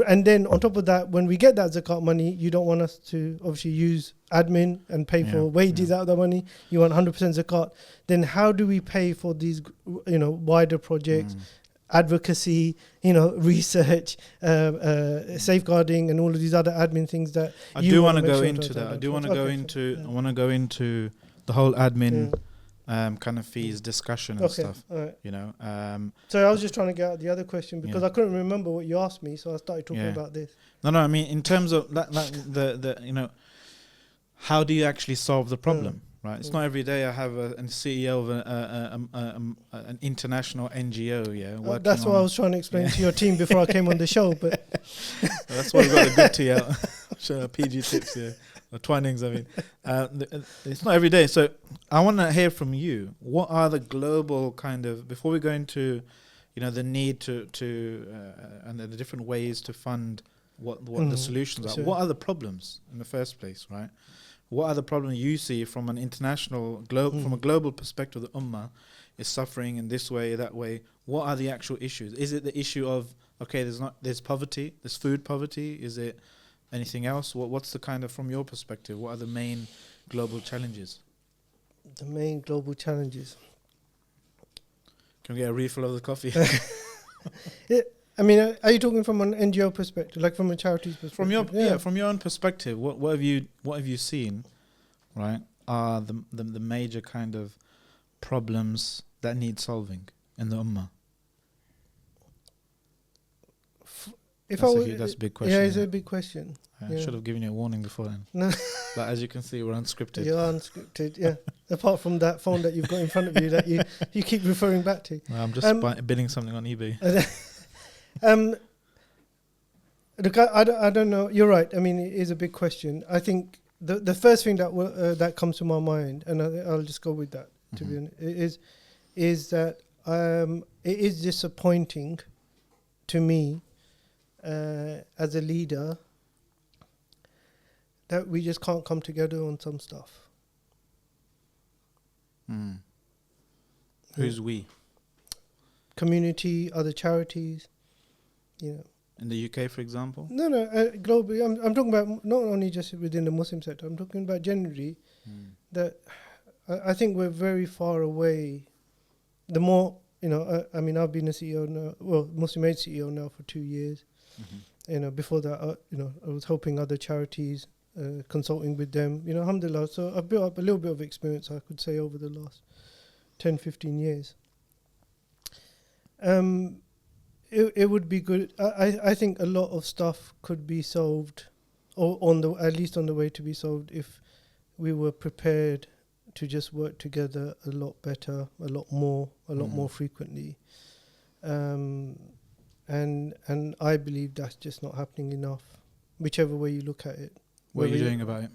And then on top of that, when we get that zakat money, you don't want us to obviously use admin and pay for wages out of that money. You want 100% zakat. Then how do we pay for these, wider projects, advocacy, research, safeguarding, and all of these other admin things that I do want to go into that. I want to go into the whole admin kind of fees discussion and stuff. Right. So I was just trying to get out the other question because I couldn't remember what you asked me, so I started talking about this. No, I mean in terms of the how do you actually solve the problem? Right, it's not every day I have a CEO of an international NGO. That's what I was trying to explain to your team before I came on the show. But that's why we've got a good tea out. Sure, PG tips, or Twinings. I mean, it's not every day. So I want to hear from you. What are the global kind of, before we go into, the need to and the different ways to fund what the solutions are. Sure. What are the problems in the first place, right? What are the problems you see from an international, from a global perspective? The Ummah is suffering in this way, that way. What are the actual issues? Is it the issue of there's poverty, there's food poverty? Is it anything else? What's the kind of, from your perspective, what are the main global challenges? The main global challenges. Can we get a refill of the coffee? I mean, are you talking from an NGO perspective, like from a charities perspective? From your own perspective, what have you seen, right? Are the major kind of problems that need solving in the ummah? That's a big question. Yeah, it's a big question. I should have given you a warning before then. No. But as you can see, we're unscripted. You're unscripted, yeah. Apart from that phone that you've got in front of you that you keep referring back to. No, I'm just bidding something on eBay. Look, I don't know. You're right. I mean, it is a big question. I think the first thing that comes to my mind, and I'll just go with that, to be honest, is that it is disappointing to me as a leader that we just can't come together on some stuff. Who's we? Community, other charities, In the UK, for example? No, globally. I'm talking about not only just within the Muslim sector. I'm talking about generally that I think we're very far away. The more, I mean, I've been a CEO now, Muslim Aid CEO now for 2 years. Before that, I was helping other charities, consulting with them, alhamdulillah. So I've built up a little bit of experience, I could say, over the last 10, 15 years. It would be good. I think a lot of stuff could be solved, or at least on the way to be solved, if we were prepared to just work together a lot better, a lot more frequently. And I believe that's just not happening enough, whichever way you look at it. What are you doing about it?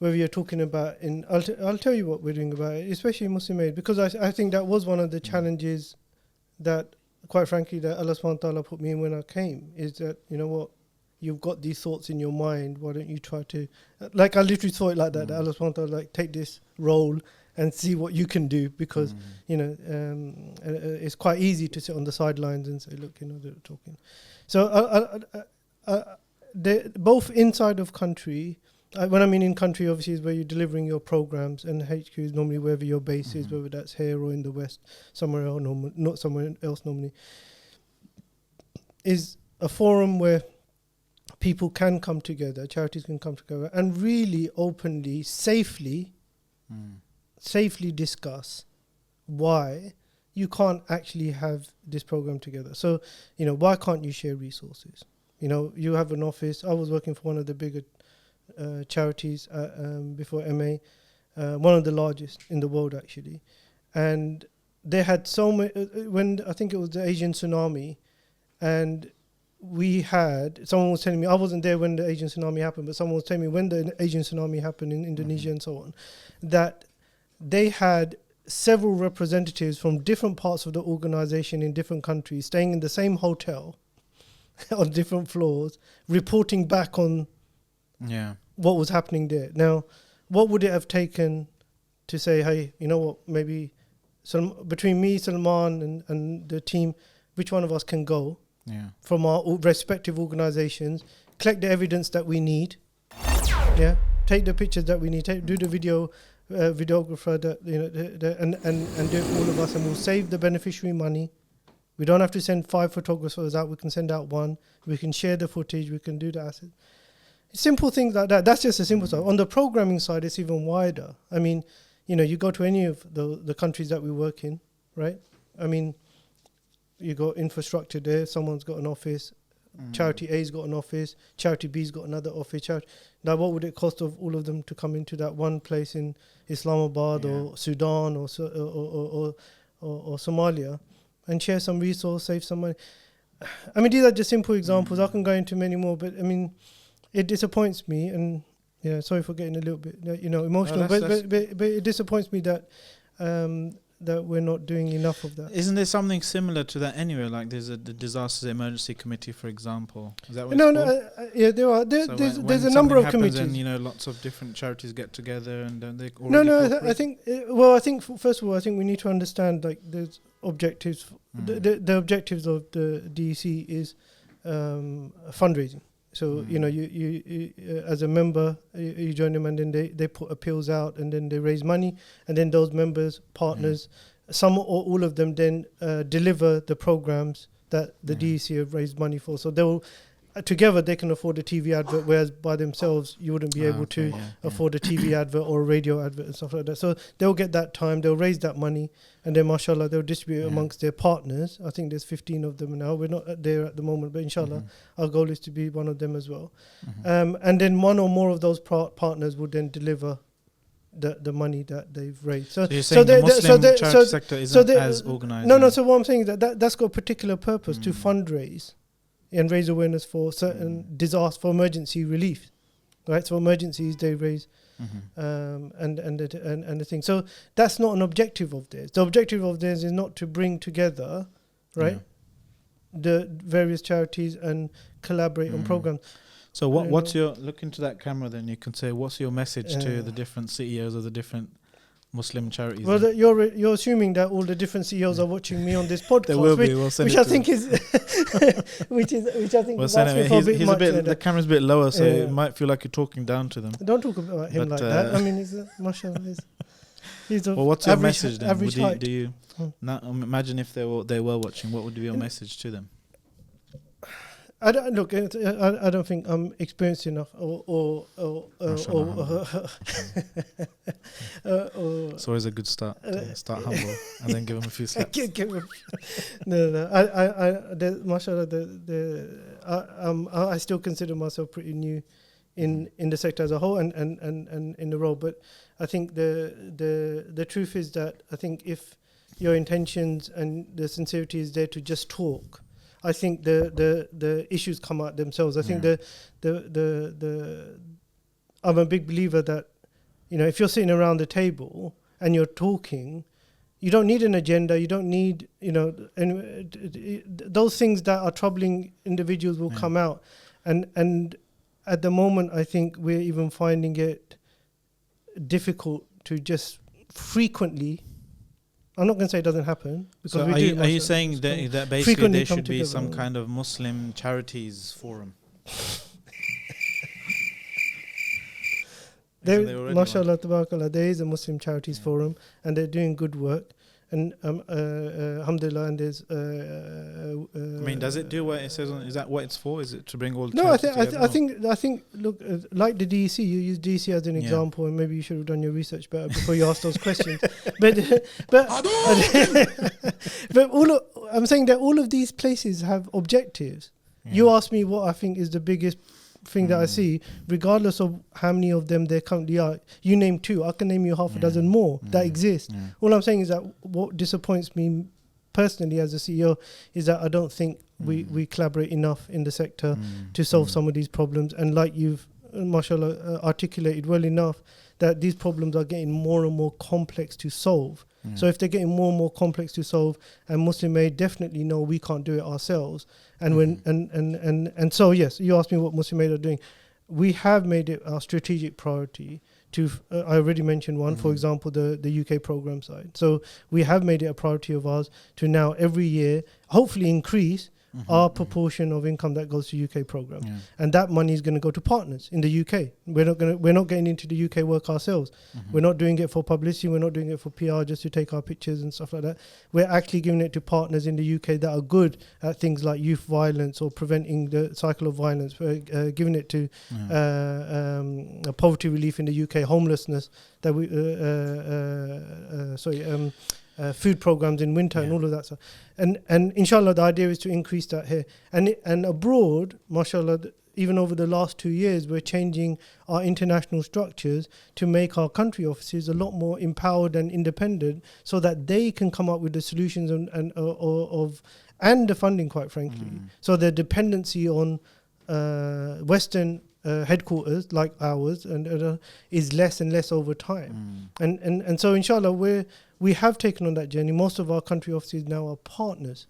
Whether you're talking about I'll tell you what we're doing about it, especially Muslim Aid, because I think that was one of the challenges that, quite frankly, that Allah subhanahu wa ta'ala put me in when I came, is that, you've got these thoughts in your mind, why don't you try to, I literally thought it like that Allah subhanahu wa ta'ala, take this role and see what you can do, because, it's quite easy to sit on the sidelines and say, look, they're talking. So both inside of country, when I mean in country, obviously, is where you're delivering your programs, and HQ is normally wherever your base is, whether that's here or in the West, somewhere else, not somewhere else normally, is a forum where people can come together, charities can come together, and really openly, safely discuss why you can't actually have this program together. So, why can't you share resources? You have an office. I was working for one of the bigger charities before MA, one of the largest in the world actually, and they had so many. When I think it was the Asian tsunami, and someone was telling me, I wasn't there when the Asian tsunami happened, but someone was telling me when the Asian tsunami happened in Indonesia and so on, that they had several representatives from different parts of the organization in different countries staying in the same hotel on different floors, reporting back on what was happening there. Now, what would it have taken to say, hey, you know what, maybe between me, Salman, and the team, which one of us can go from our respective organizations, collect the evidence that we need, take the pictures that we need, do the videographer that, and do it for all of us, and we'll save the beneficiary money. We don't have to send 5 photographers out. We can send out 1. We can share the footage. We can do the asset. Simple things like that. That's just a simple stuff. On the programming side, it's even wider. I mean, you go to any of the countries that we work in, right? I mean, you got infrastructure there. Someone's got an office. Charity A's got an office. Charity B's got another office. Now, what would it cost of all of them to come into that one place in Islamabad or Sudan or Somalia and share some resource, save some money? I mean, these are just simple examples. I can go into many more, but I mean, it disappoints me, and sorry for getting a little bit emotional, but it disappoints me that that we're not doing enough of that. Isn't there something similar to that anywhere? Like there's the Disasters Emergency Committee, for example. Is that what it's called? There are. There's a number of committees. And, lots of different charities get together, and don't they? I think first of all, I think we need to understand there's objectives. The objectives of the DEC is fundraising. So you as a member, you join them, and then they put appeals out, and then they raise money, and then those members, partners, some or all of them, then deliver the programs that the DEC have raised money for. So they'll together they can afford a TV advert, whereas by themselves you wouldn't be able to afford a TV advert or a radio advert and stuff like that. So they'll get that time, they'll raise that money, and then mashallah they'll distribute it amongst their partners. I think there's 15 of them now. We're not there at the moment, but inshallah our goal is to be one of them as well. And then one or more of those partners would then deliver the money that they've raised. So you're saying the Muslim charity sector isn't as organised? No. So what I'm saying is that's got a particular purpose to fundraise and raise awareness for certain disaster, for emergency relief, right? So emergencies they raise, and the thing. So that's not an objective of theirs. The objective of theirs is not to bring together, right, the various charities and collaborate on programs. So what's your, look into that camera then, you can say, what's your message to the different CEOs of the different Muslim charities? Well, you're assuming that all the different CEOs are watching me on this podcast. There will be. We'll send which it I to think is, which I think we'll is send asking him. for a bit He's much. a bit. The camera's a bit lower, so Yeah. it might feel like you're talking down to them. Don't talk about him But, like that. I mean, he's mashallah. He's Well, what's your average, message then? average height. Do you now imagine if they were watching? What would be your message to them? I don't think I'm experienced enough, or It's always a good start. Start humble and then give them a few slaps. Mashallah, I still consider myself pretty new in the sector as a whole and in the role. But I think the truth is that I think if your intentions and the sincerity is there to just talk, I think the issues come out themselves. I think I'm a big believer that, if you're sitting around the table and you're talking, you don't need an agenda. You don't need, those things that are troubling individuals will come out. And at the moment, I think we're even finding it difficult to just frequently. I'm not going to say it doesn't happen. Because So are you saying that basically there should be some kind of Muslim charities forum? Mashallah, tabarakallah, there is a Muslim charities forum, and they're doing good work. And alhamdulillah, and there's. Does it do what it says on? Is that what it's for? Is it to bring all? No, I think. Look, like the DEC, you use DEC as an example, and maybe you should have done your research better before you asked those questions. But I'm saying that all of these places have objectives. You asked me what I think is the biggest thing that I see, regardless of how many of them there currently are. You name two, I can name you half a dozen more that exist. All I'm saying is that what disappoints me personally as a CEO is that I don't think we collaborate enough in the sector to solve some of these problems. And like you've mashallah articulated well enough, that these problems are getting more and more complex to solve. So if they're getting more and more complex to solve, and Muslim Aid definitely know we can't do it ourselves. And when and so yes, you asked me what Muslim Aid are doing. We have made it our strategic priority to. I already mentioned one, for example, the UK program side. So we have made it a priority of ours to now every year, hopefully increase our proportion of income that goes to UK program, and that money is going to go to partners in the UK. We're not getting into the UK work ourselves. We're not doing it for publicity. We're not doing it for PR just to take our pictures and stuff like that. We're actually giving it to partners in the UK that are good at things like youth violence or preventing the cycle of violence. We're giving it to poverty relief in the UK, homelessness that we food programs in winter and all of that stuff, and inshallah the idea is to increase that here and abroad. Mashallah, even over the last 2 years, we're changing our international structures to make our country offices a lot more empowered and independent, so that they can come up with the solutions and the funding, quite frankly. So the dependency on Western headquarters like ours and is less and less over time, and so inshallah we have taken on that journey. Most of our country offices now are partners.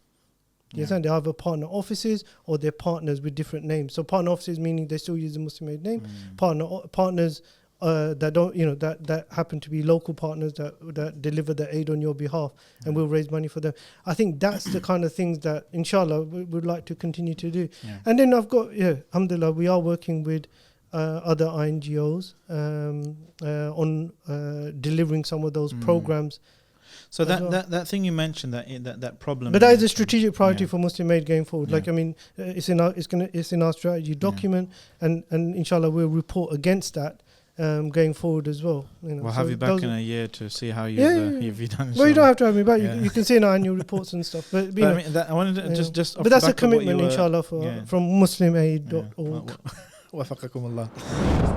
You understand? They either partner offices or they're partners with different names. So partner offices meaning they still use the Muslim Aid name. Partners that don't, that happen to be local partners that deliver the aid on your behalf, and we'll raise money for them. I think that's the kind of things that, inshallah, we would like to continue to do. Yeah. And then I've got, alhamdulillah, we are working with other INGOs on delivering some of those programs. So that thing you mentioned, that problem. But that is a strategic priority Yeah. for Muslim Aid going forward. Yeah. Like, I mean, it's in our strategy document, and inshallah we'll report against that going forward as well. We'll have you back in a year to see how you've done. Well, you don't have to have me back. Yeah. You can see in our annual reports and stuff. But I mean, I wanted to just. But that's a commitment, inshallah, from muslimaid.org. Wafaqakum Allah.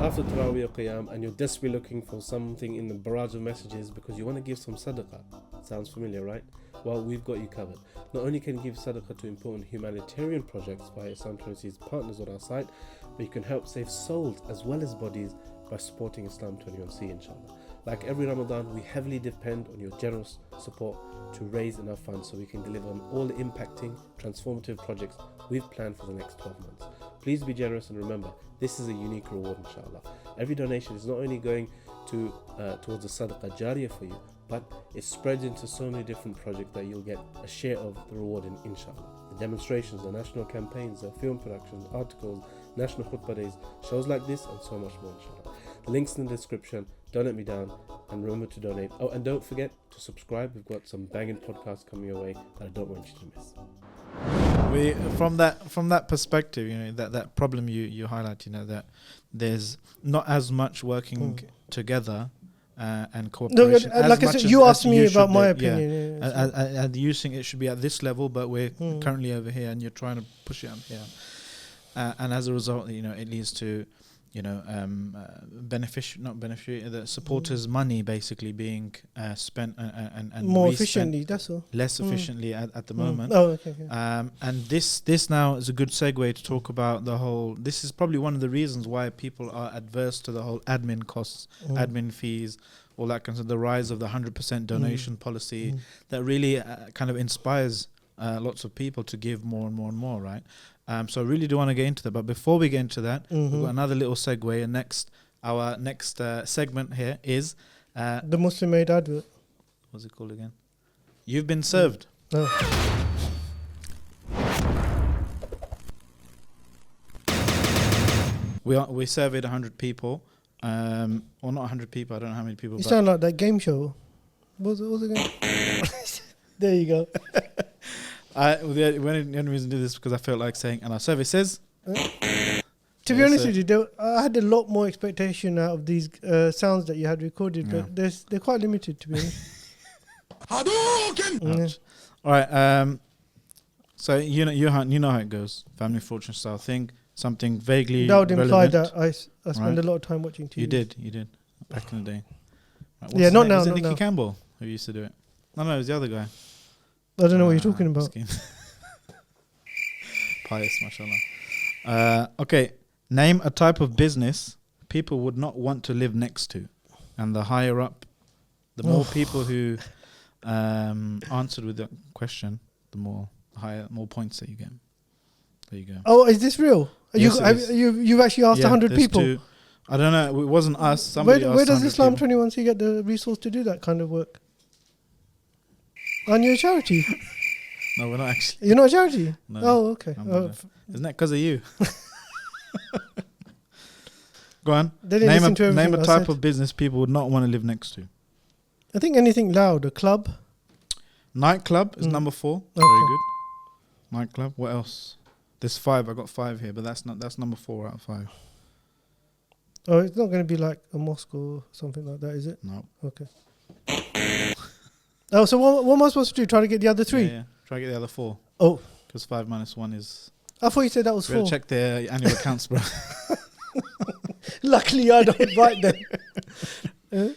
After Tarawih or Qiyam and you're desperately looking for something in the barrage of messages because you want to give some sadaqah. Sounds familiar, right? Well, we've got you covered. Not only can you give sadaqah to important humanitarian projects via Islam Charities partners on our site, but you can help save souls as well as bodies by supporting Islam 21C, inshallah. Like every Ramadan, we heavily depend on your generous support to raise enough funds so we can deliver on all the impacting, transformative projects we've planned for the next 12 months. Please be generous and remember, this is a unique reward, inshallah. Every donation is not only going to towards the sadaqah jariyah for you, but it spreads into so many different projects that you'll get a share of the reward in, inshallah. The demonstrations, the national campaigns, the film productions, articles, national khutbah days, shows like this, and so much more, inshallah. The links in the description. Don't let me down, and remember to donate. Oh, and don't forget to subscribe. We've got some banging podcasts coming your way that I don't want you to miss. We from that perspective, that problem you highlight, that there's not as much working together and cooperation. No, like I said, you asked me about my opinion. And you think it should be at this level, but we're currently over here, and you're trying to push it up here. And as a result, it leads to the supporters' money basically being spent and more efficiently. That's all. Less efficiently at the moment. Oh, okay. And this now is a good segue to talk about the whole. This is probably one of the reasons why people are adverse to the whole admin costs, admin fees, all that kind of the rise of the 100% donation policy that really kind of inspires lots of people to give more and more and more, right? So I really do want to get into that. But before we get into that, we've got another little segue. And our next segment here is... the Muslim Aid advert. What's it called again? You've been served. We surveyed 100 people. Or not 100 people, I don't know how many people. You sound like that game show. What was it again? There you go. The only reason to do this because I felt like saying, and our survey says. To be honest with you, I had a lot more expectation out of these sounds that you had recorded, but they're quite limited, to be honest. All right. So you know how it goes. Family fortune style thing. Something vaguely. That would imply relevant. that I spend a lot of time watching TV. You did back in the day. Right, Yeah, not now. Was it Not Nicky now. Campbell who used to do it? No, it was the other guy. I don't know what you're talking about. Pious, mashallah. Okay, name a type of business people would not want to live next to, and the higher up, the more people who answered with that question, the more points that you get. There you go. Oh, is this real? Yes, You've actually asked 100 there's people. two. I don't know. It wasn't us. Somebody Where asked does 100 Islam people. 21C get the resource to do that kind of work? Aren't you a charity? No, we're not actually. You're not a charity? No, Oh, okay. Isn't that because of you? Go on. They didn't listen to Name everything a I type said. of business people would not want to live next to. I think anything loud, a club. Nightclub is number 4. Very good. Nightclub. What else? There's 5. I got 5 here, but that's number 4 out of 5. Oh, it's not going to be like a mosque or something like that, is it? No. Okay. Oh, so what am I supposed to do? Try to get the other 3? Yeah. Try to get the other 4. Oh. Because 5 minus 1 is. I thought you said that was We gotta 4. check their annual accounts, bro. Luckily, I don't write them. Do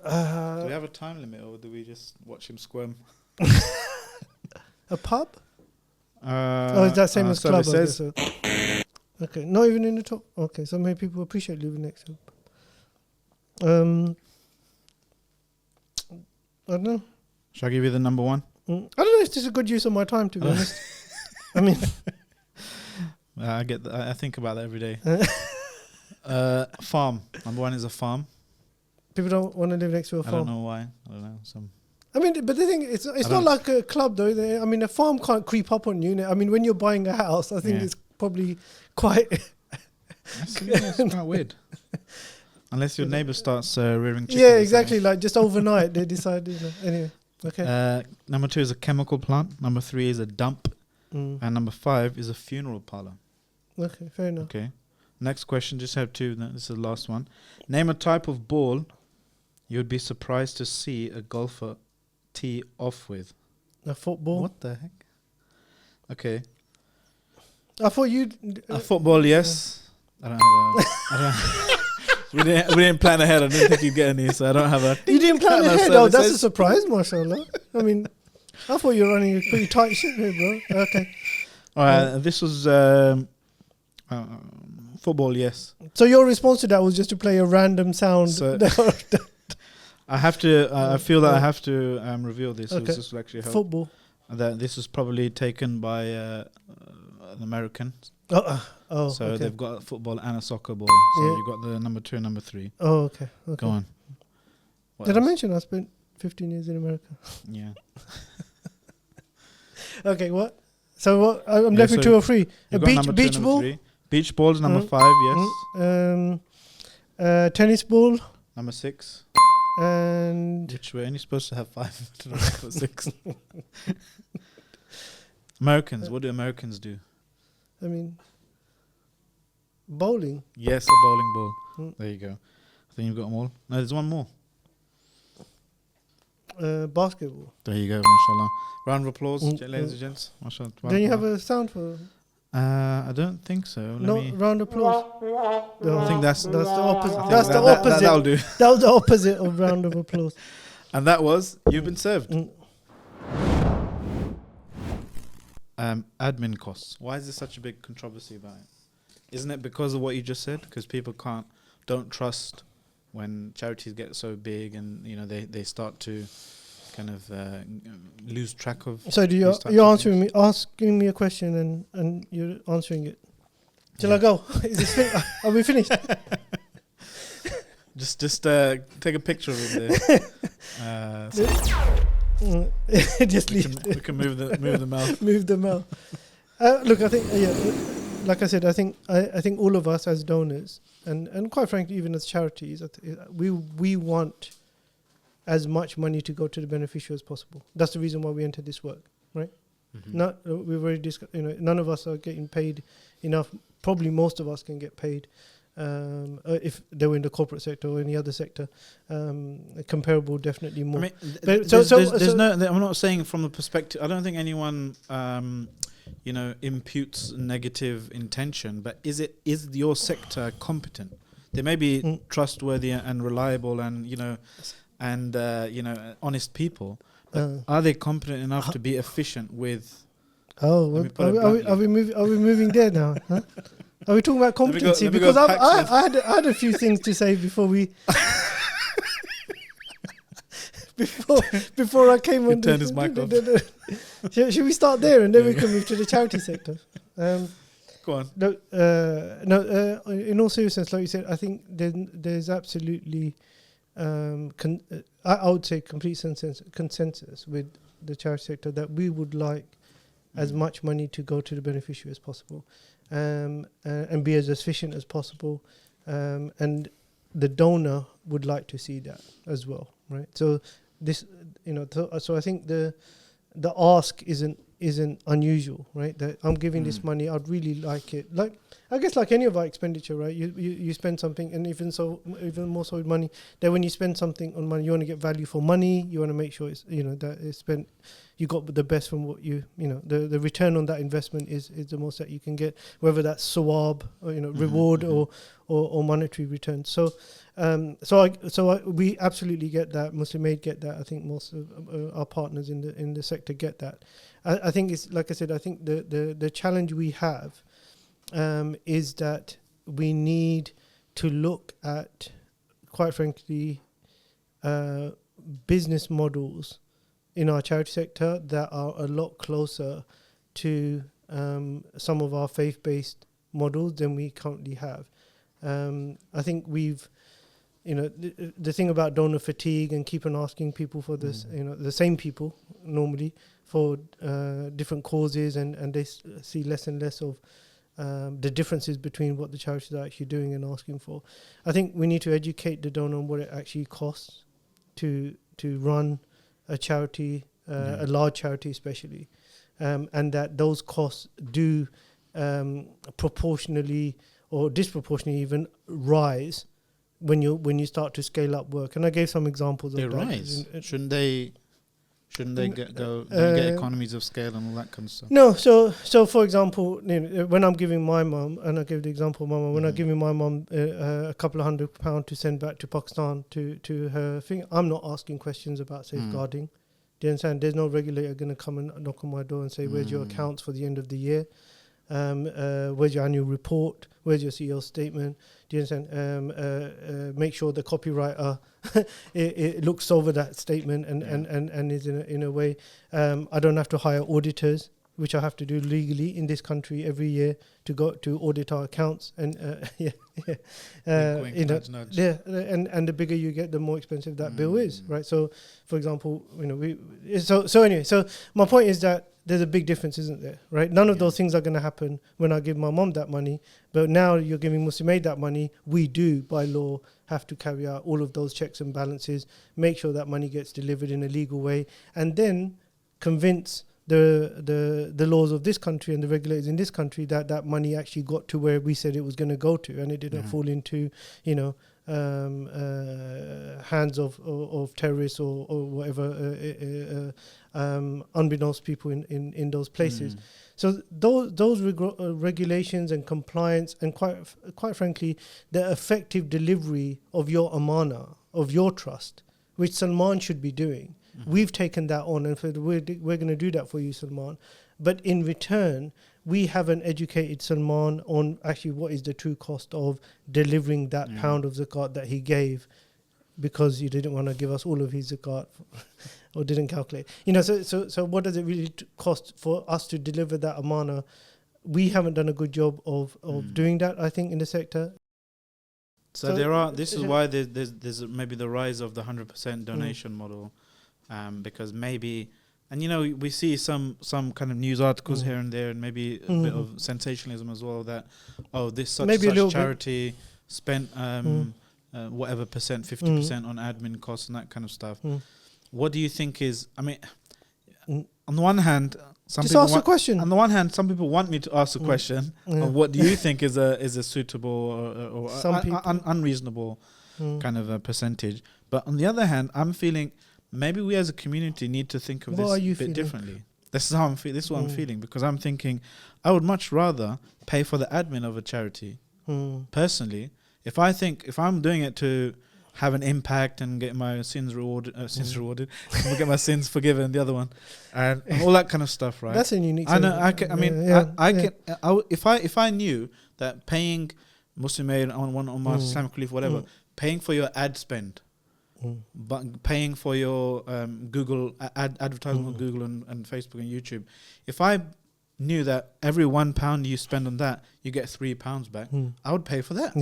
we have a time limit, or do we just watch him squirm? A pub? Oh, is that same as club? It says Okay, not even in the top. Okay, so many people appreciate living next to him. I don't know. Shall I give you the number 1? I don't know if this is a good use of my time, to be honest. I mean, I think about that every day. Farm. Number 1 is a farm. People don't want to live next to a I farm. don't know why. I don't know. I mean, but the thing it's not like a club though. I mean, a farm can't creep up on you. I mean, when you're buying a house, I think it's probably quite. It's quite weird. Unless your neighbour starts rearing chickens. Yeah, exactly. Like just overnight, they decide. Anyway, okay. Number 2 is a chemical plant. Number 3 is a dump, and number 5 is a funeral parlour. Okay, fair enough. Okay. Next question. Just have 2. This is the last one. Name a type of ball you would be surprised to see a golfer tee off with. A football. What the heck? Okay. I thought you'd. A football, yes. I don't have we didn't plan ahead. I didn't think you'd get any, so I don't have a. You didn't plan ahead. Oh, that's a surprise, mashallah. I mean, I thought you were running a pretty tight ship here, bro. Okay. All right. This was football, yes. So your response to that was just to play a random sound. So I have to. I feel that I have to reveal this. Okay. This will actually help. Football. That this was probably taken by an American. So okay. They've got a football and a soccer ball. So you've got the number 2 and number 3. Oh, okay. Go on. Did I mention I spent 15 years in America? Yeah. Okay, what? So what? I'm left with 2 or 3. A beach ball. 3. Beach ball is number 5. Yes. Tennis ball. Number 6. And Which we're only supposed to have 5. I don't know if 6. Americans. What do Americans do? I mean, bowling. Yes, a bowling ball. There you go. I think you've got them all. No, there's one more. Basketball. There you go, mashallah. Round of applause, ladies and gents. Mashallah. Don't you have a sound for? I don't think so. Round of applause. I think that's the opposite. That's the opposite. That'll do. That was the opposite of round of applause. And that was you've been served. Admin costs. Why is there such a big controversy about it? Isn't it because of what you just said? Because people don't trust when charities get so big, and they start to kind of lose track of. So you're asking me a question and you're answering it. Shall I go? Is this are we finished? Just take a picture of it there. Just we can move the mouth. Move the mouth. Look, I think like I said, I think all of us as donors and quite frankly even as charities, we want as much money to go to the beneficiary as possible. That's the reason why we entered this work, right? Mm-hmm. We've already discussed. None of us are getting paid enough. Probably most of us can get paid. If they were in the corporate sector or any other sector, comparable, definitely more. I mean, there's no. I'm not saying from the perspective. I don't think anyone, imputes negative intention. But is your sector competent? They may be trustworthy and reliable, and honest people. But are they competent enough to be efficient with? Are we moving there now? Huh? Are we talking about competency? Because I had a few things to say before we before I came on. Turn his mic off. Should we start there and then we can move to the charity sector? Go on. No. In all seriousness, like you said, I think there's absolutely, I would say, complete consensus with the charity sector that we would like as much money to go to the beneficiary as possible. And be as efficient as possible, and the donor would like to see that as well, right? So this, so I think the ask isn't unusual, right? That I'm giving this money, I'd really like it. Like I guess like any of our expenditure, right? You spend something, and even more so with money. That when you spend something on money, you want to get value for money. You want to make sure it's that it's spent. You got the best from what the return on that investment is the most that you can get, whether that's sawab or reward or monetary return. So we absolutely get that. Muslim Aid get that. I think most of our partners in the sector get that. I think it's like I said. I think the challenge we have is that we need to look at, quite frankly, business models in our charity sector that are a lot closer to some of our faith-based models than we currently have. I think we've, the thing about donor fatigue and keep on asking people for this, the same people normally for different causes, and they see less and less of the differences between what the charities are actually doing and asking for. I think we need to educate the donor on what it actually costs to run a charity, a large charity especially, and that those costs do proportionally or disproportionately even rise when you start to scale up work. And I gave some examples of that. Rise. Shouldn't they get economies of scale and all that kind of stuff? No, so for example, when I'm giving my mum, and I gave the example of my mum, when I'm giving my mum a couple of £100 to send back to Pakistan to her thing, I'm not asking questions about safeguarding. Do you understand? There's no regulator going to come and knock on my door and say, where's your accounts for the end of the year? Where's your annual report? Where's your CEO statement? Do you understand? Make sure the copywriter it looks over that statement and is in a way. I don't have to hire auditors, which I have to do legally in this country every year to go to audit our accounts. And nudge. And the bigger you get, the more expensive that bill is, right? So, for example, anyway, so my point is that there's a big difference, isn't there? Right? None of those things are going to happen when I give my mom that money. But now you're giving Muslim Aid that money. We do, by law, have to carry out all of those checks and balances, make sure that money gets delivered in a legal way, and then convince the laws of this country and the regulators in this country that money actually got to where we said it was going to go to, and it didn't fall into, hands of terrorists or whatever, unbeknownst people in those places. So those regulations and compliance and quite frankly, the effective delivery of your amana, of your trust, which Salman should be doing. We've taken that on, and we're going to do that for you, Salman. But in return, we haven't educated Salman on actually what is the true cost of delivering that pound of zakat that he gave, because he didn't want to give us all of his zakat or didn't calculate. So what does it really cost for us to deliver that amana? We haven't done a good job of doing that, I think, in the sector. So this is why there's maybe the rise of the 100% donation model, because maybe, and we see some kind of news articles here and there, and maybe a bit of sensationalism as well, that this such charity spent whatever percent, 50% on admin costs and that kind of stuff. What do you think is? I mean, on the one hand, some people want me to ask a question of what do you think is a suitable or unreasonable kind of a percentage. But on the other hand, I'm feeling maybe we as a community need to think of this a bit differently. This is how I'm feeling. This is what I'm feeling, because I'm thinking I would much rather pay for the admin of a charity. Personally, if I'm doing it to have an impact and get my sins rewarded, get my sins forgiven, the other one, and all that kind of stuff, right? That's a unique. I know. If I knew that paying Muslim Aid on my Islamic Relief, whatever, paying for your ad spend, but paying for your Google advertisement on Google and Facebook and YouTube, if I knew that every £1 you spend on that, you get £3 back, I would pay for that.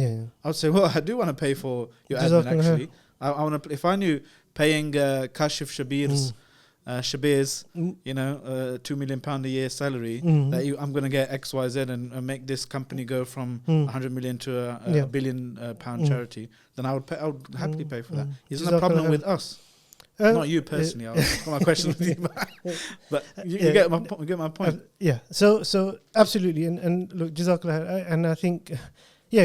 I would say, well, I do want to pay for your admin actually. I want to. If I knew paying Kashif Shabir's, £2 million a year salary, that I'm going to get X, Y, Z and make this company go from 100 million to a £1 billion charity, then I would happily pay for that. Is there a problem with us? Not you personally. I'll got my question with you, but you get my point. So absolutely, and look, Jazakallah, and I think,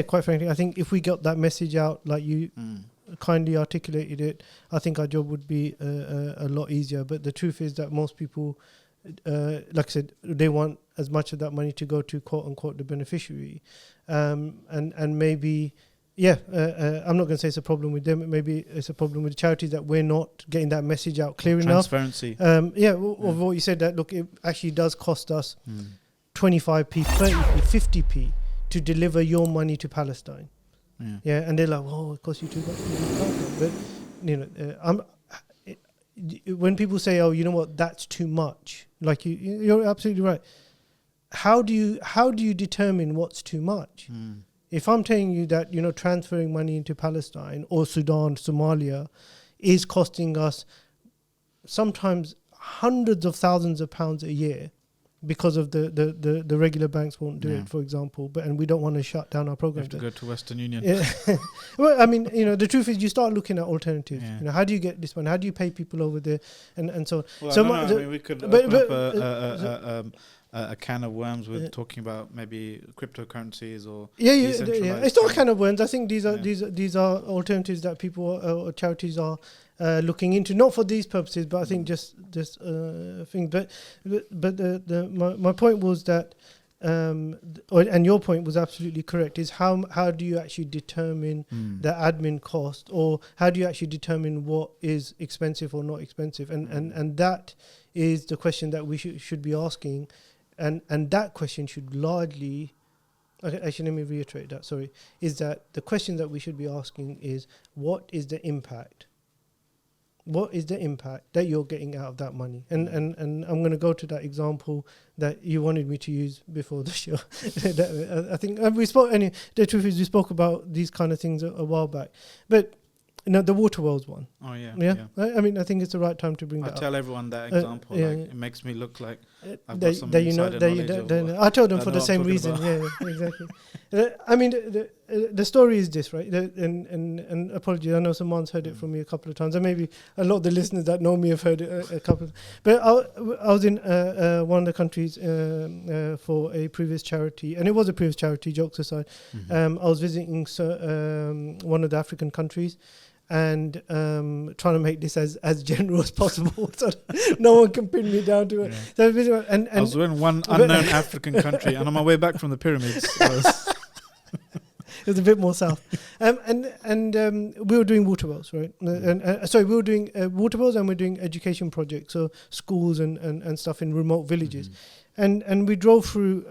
quite frankly, I think if we got that message out like you kindly articulated it, I think our job would be a lot easier. But the truth is that most people, like I said, they want as much of that money to go to quote unquote the beneficiary, and maybe. I'm not going to say it's a problem with them. Maybe it's a problem with the charities that we're not getting that message out clear enough. Transparency. Of what you said, that look, it actually does cost us 25p, 30p, 50p to deliver your money to Palestine. And they're like, it costs you too much. But when people say, you know what, that's too much, like you're absolutely right. How do you determine what's too much? If I'm telling you that, transferring money into Palestine or Sudan, Somalia is costing us sometimes hundreds of thousands of pounds a year because of the regular banks won't do it, for example, and we don't want to shut down our program. You have to go to Western Union. Yeah. Well, I mean, the truth is you start looking at alternatives. Yeah. How do you get this money? How do you pay people over there? And so on. Well, So I mean, we could open up a can of worms with talking about maybe cryptocurrencies or decentralized. It's not a can of worms. I think these are alternatives that people or charities are looking into, not for these purposes, but I think just thing. But my point was that, and your point was absolutely correct. Is how do you actually determine the admin cost, or how do you actually determine what is expensive or not expensive? And that is the question that we should be asking. And that question should largely, actually let me reiterate that, sorry, is that the question that we should be asking is, what is the impact? What is the impact that you're getting out of that money? And I'm going to go to that example that you wanted me to use before the show. I think the truth is we spoke about these kind of things a while back. But the water wells one. Oh, yeah. Yeah. I mean, I think it's the right time to bring that up. I tell everyone that example. It makes me look like I've that got some insider knowledge. I told them for the same reason. Yeah, exactly. I mean, the story is this, right? And apologies, I know someone's heard it from me a couple of times, and maybe a lot of the listeners that know me have heard it a couple. But I was in one of the countries for a previous charity, and it was a previous charity. Jokes aside, I was visiting one of the African countries. And trying to make this as general as possible, so no one can pin me down to it. Yeah. So I was in one unknown African country, and on my way back from the pyramids, it was a bit more south. And we were doing water wells, right? We were doing water wells, and we're doing education projects, so schools and stuff in remote villages. And we drove through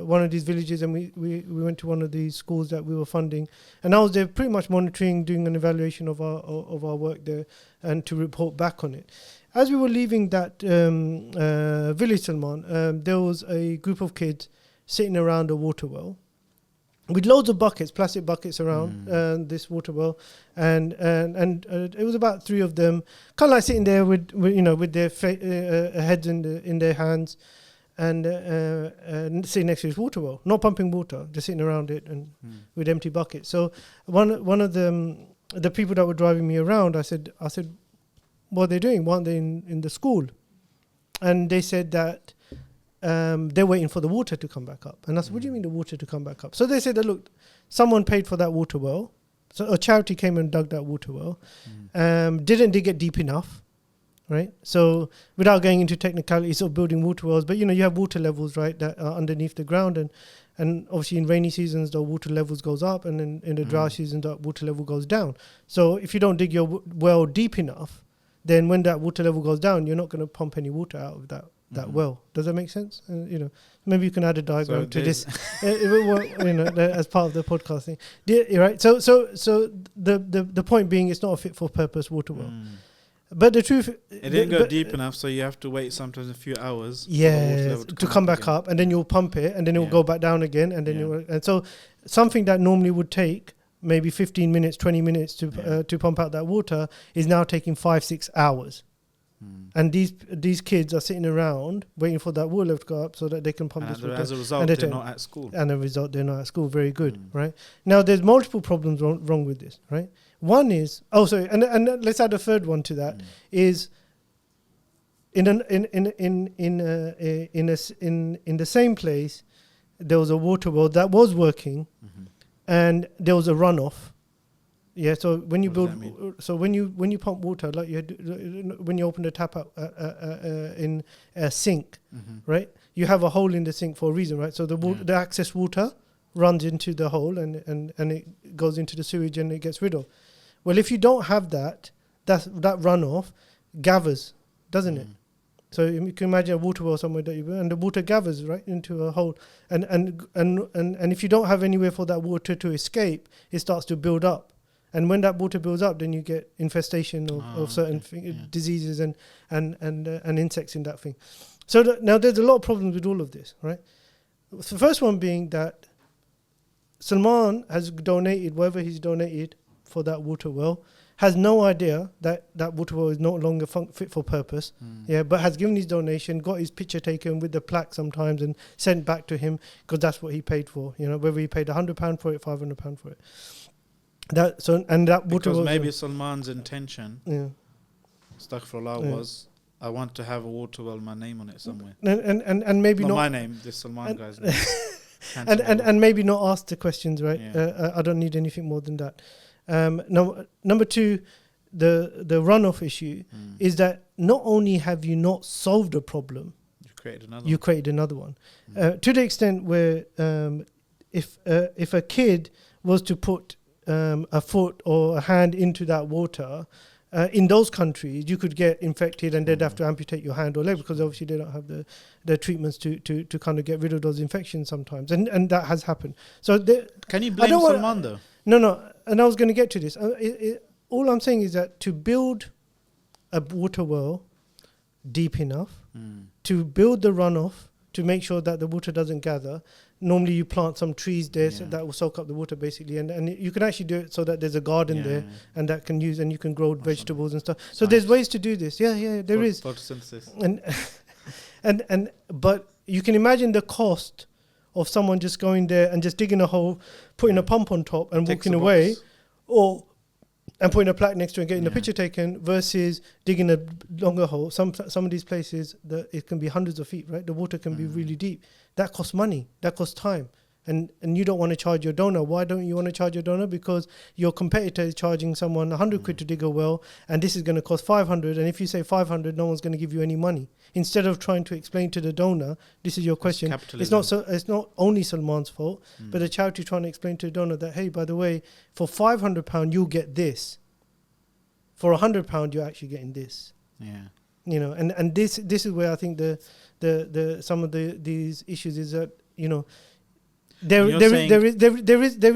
one of these villages, and we went to one of these schools that we were funding, and I was there pretty much monitoring, doing an evaluation of our work there, and to report back on it. As we were leaving that village, Salman, there was a group of kids sitting around a water well with loads of buckets, plastic buckets around this water well, and it was about 3 of them, kind of like sitting there with their heads in their hands, and sitting next to this water well, not pumping water, just sitting around it and with empty buckets. So one of them, the people that were driving me around, I said, what are they doing? Why aren't they in the school? And they said that they're waiting for the water to come back up. And I said, what do you mean the water to come back up? So they said that, look, someone paid for that water well. So a charity came and dug that water well. Didn't dig it deep enough, right? So without going into technicalities of building water wells, but you have water levels, right, that are underneath the ground. And obviously in rainy seasons, the water levels goes up, and then in the dry season, the water level goes down. So if you don't dig your well deep enough, then when that water level goes down, you're not going to pump any water out of that well. Does that make sense? Maybe you can add a diagram to this, as part of the podcast thing. Right. So the point being, it's not a fit for purpose water well. But the truth, it didn't go deep enough, so you have to wait sometimes a few hours. To come back up, and then you'll pump it, and then it will go back down again, and then and so something that normally would take maybe 15 minutes, 20 minutes to pump out that water is now taking 5-6 hours. And these kids are sitting around waiting for that water level to go up so that they can pump this water. As a result, they're not at school. And as a result, they're not at school. Very good, right? Now, there's multiple problems wrong with this, right? One is, and let's add a third one to that, is in the same place, there was a water well that was working, and there was a runoff. Yeah, so when you when you pump water, like when you open the tap up in a sink, right? You have a hole in the sink for a reason, right? So the excess water runs into the hole and it goes into the sewage and it gets rid of. Well, if you don't have that runoff gathers, doesn't it? So you can imagine a water well somewhere and the water gathers right into a hole, and if you don't have anywhere for that water to escape, it starts to build up. And when that water builds up, then you get infestation of certain diseases and insects in that thing. So now there's a lot of problems with all of this, right? So the first one being that Salman has donated whatever he's donated for that water well, has no idea that that water well is no longer fit for purpose, but has given his donation, got his picture taken with the plaque sometimes and sent back to him because that's what he paid for, whether he paid £100 for it, £500 for it. That water because well, maybe Salman's intention, astaghfirullah, Yeah. was I want to have a water well, my name on it somewhere. and maybe Not not my name, this Salman guy's name. and maybe not ask the questions, right? Yeah. I don't need anything more than that. Number two, the runoff issue is that not only have you not solved a problem, You created another one. To the extent where if a kid was to put a foot or a hand into that water, in those countries you could get infected and they'd have to amputate your hand or leg because obviously they don't have the treatments to kind of get rid of those infections sometimes, and that has happened. So Can you blame Salman though? No, and I was going to get to this. All I'm saying is that to build a water well deep enough, to build the runoff, to make sure that the water doesn't gather, normally you plant some trees there so that will soak up the water basically, and you can actually do it so that there's a garden there and that can use, and you can grow vegetables and stuff. So there's ways to do this. There is photosynthesis. And but you can imagine the cost of someone just going there and just digging a hole, putting a pump on top and walking away, and putting a plaque next to it and getting the picture taken, versus digging a longer hole. Some of these places, it can be hundreds of feet, right? The water can be really deep. That costs money. That costs time. And you don't want to charge your donor. Why don't you want to charge your donor? Because your competitor is charging someone 100 quid to dig a well, and this is going to cost 500. And if you say 500, no one's going to give you any money. Instead of trying to explain to the donor, this is your question. It's not only Salman's fault, but the charity trying to explain to the donor that, hey, by the way, for £500 you'll get this. For £100 you're actually getting this. Yeah. And this is where I think the some of these issues is that there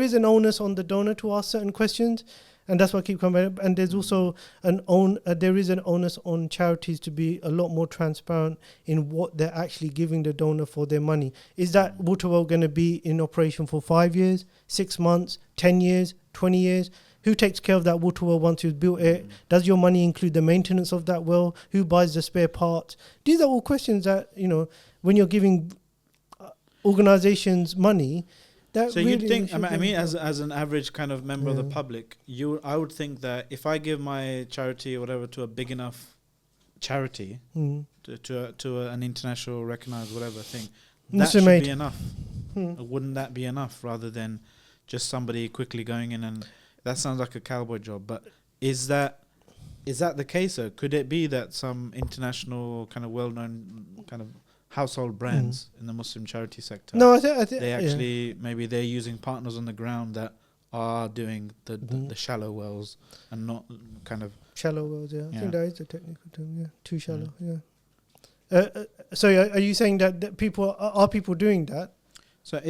is an onus on the donor to ask certain questions, and that's why I keep coming back. And there's also there is an onus on charities to be a lot more transparent in what they're actually giving the donor for their money. Is that water well going to be in operation for 5 years, 6 months, 10 years, 20 years? Who takes care of that water well once you've built it? Does your money include the maintenance of that well? Who buys the spare parts? These are all questions that, when you're giving organizations money, that so really you'd think, I mean, as an average kind of member of the public, I would think that if I give my charity or whatever to a big enough charity, to an international recognized whatever thing, that should be enough. Wouldn't that be enough rather than just somebody quickly going in and... That sounds like a cowboy job, but is that the case? Or could it be that some international kind of well-known kind of household brands in the Muslim charity sector? No, I think they actually maybe they're using partners on the ground that are doing the shallow wells and not kind of shallow wells. Yeah, I think that is the technical term. Yeah, too shallow. Yeah. So are you saying that people are people doing that? So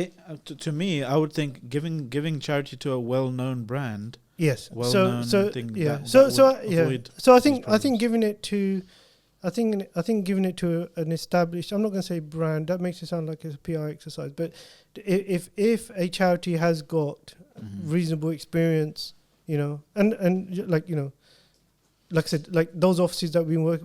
to me, I would think giving charity to a well-known brand, well-known thing. Yeah. So I think giving it to, I think giving it to an established. I'm not going to say brand. That makes it sound like it's a PR exercise. But if a charity has got reasonable experience, and like I said, like those offices that we work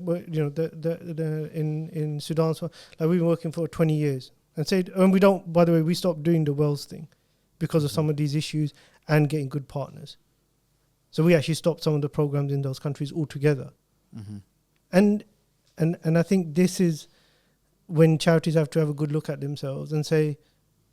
in Sudan, so like we've been working for 20 years. And we stopped doing the wells thing because of some of these issues and getting good partners. So we actually stopped some of the programs in those countries altogether. And I think this is when charities have to have a good look at themselves and say,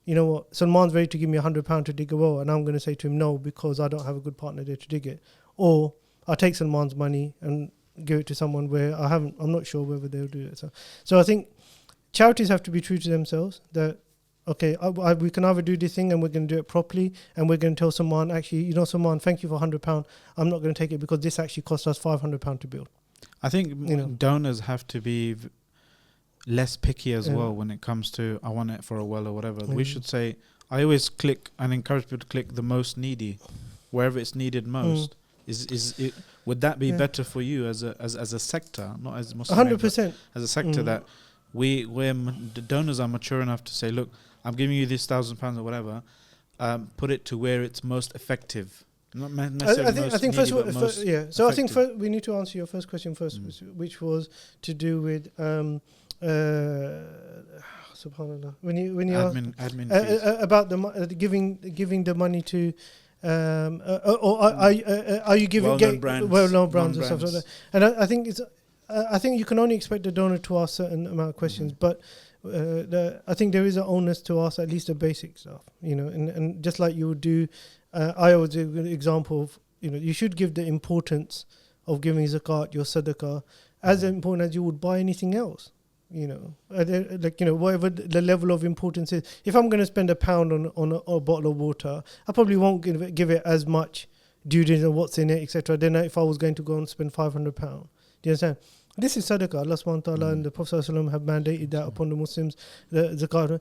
you know what, Salman's ready to give me £100 to dig a well, and I'm going to say to him no because I don't have a good partner there to dig it. Or I'll take Salman's money and give it to someone where I'm not sure whether they'll do it. So I think charities have to be true to themselves that, okay, we can either do this thing and we're going to do it properly and we're going to tell someone, actually, Salman, thank you for £100. I'm not going to take it because this actually cost us £500 to build. I think donors have to be less picky as well when it comes to, I want it for a well or whatever. We should say, I always click and encourage people to click the most needy, wherever it's needed most. Would that be better for you as a sector, not as Muslim, 100%, as a sector that the donors are mature enough to say, look, I'm giving you this £1,000 or whatever. put it to where it's most effective. Not I necessarily think first, So I think effective. we need to answer your first question first, which was to do with subhanallah. When you admin fees. about the giving the money to are you giving Well-known brands, well-known brands and stuff like non-brands. that? And I think it's I think you can only expect the donor to ask certain amount of questions, but I think there is an onus to ask at least the basic stuff, and just like you would do. I always give an example of, you should give the importance of giving zakat, your sadaqah, as important as you would buy anything else. Whatever the level of importance is. If I'm going to spend £1 on a bottle of water, I probably won't give it as much due to what's in it, etc. Than if I was going to go and spend £500. Do you understand? This is sadaqah. Allah subhanahu wa ta'ala and the Prophet ﷺ have mandated that upon the Muslims, the zakat.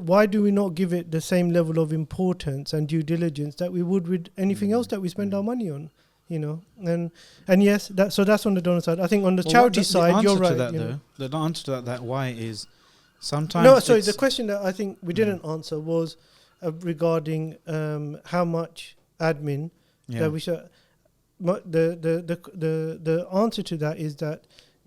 Why do we not give it the same level of importance and due diligence that we would with anything else that we spend our money on? And yes, that's on the donor side. I think on the charity side, you're right. The answer to that why is sometimes. No, sorry. The question that I think we didn't answer was regarding how much admin that we should. The answer to that is that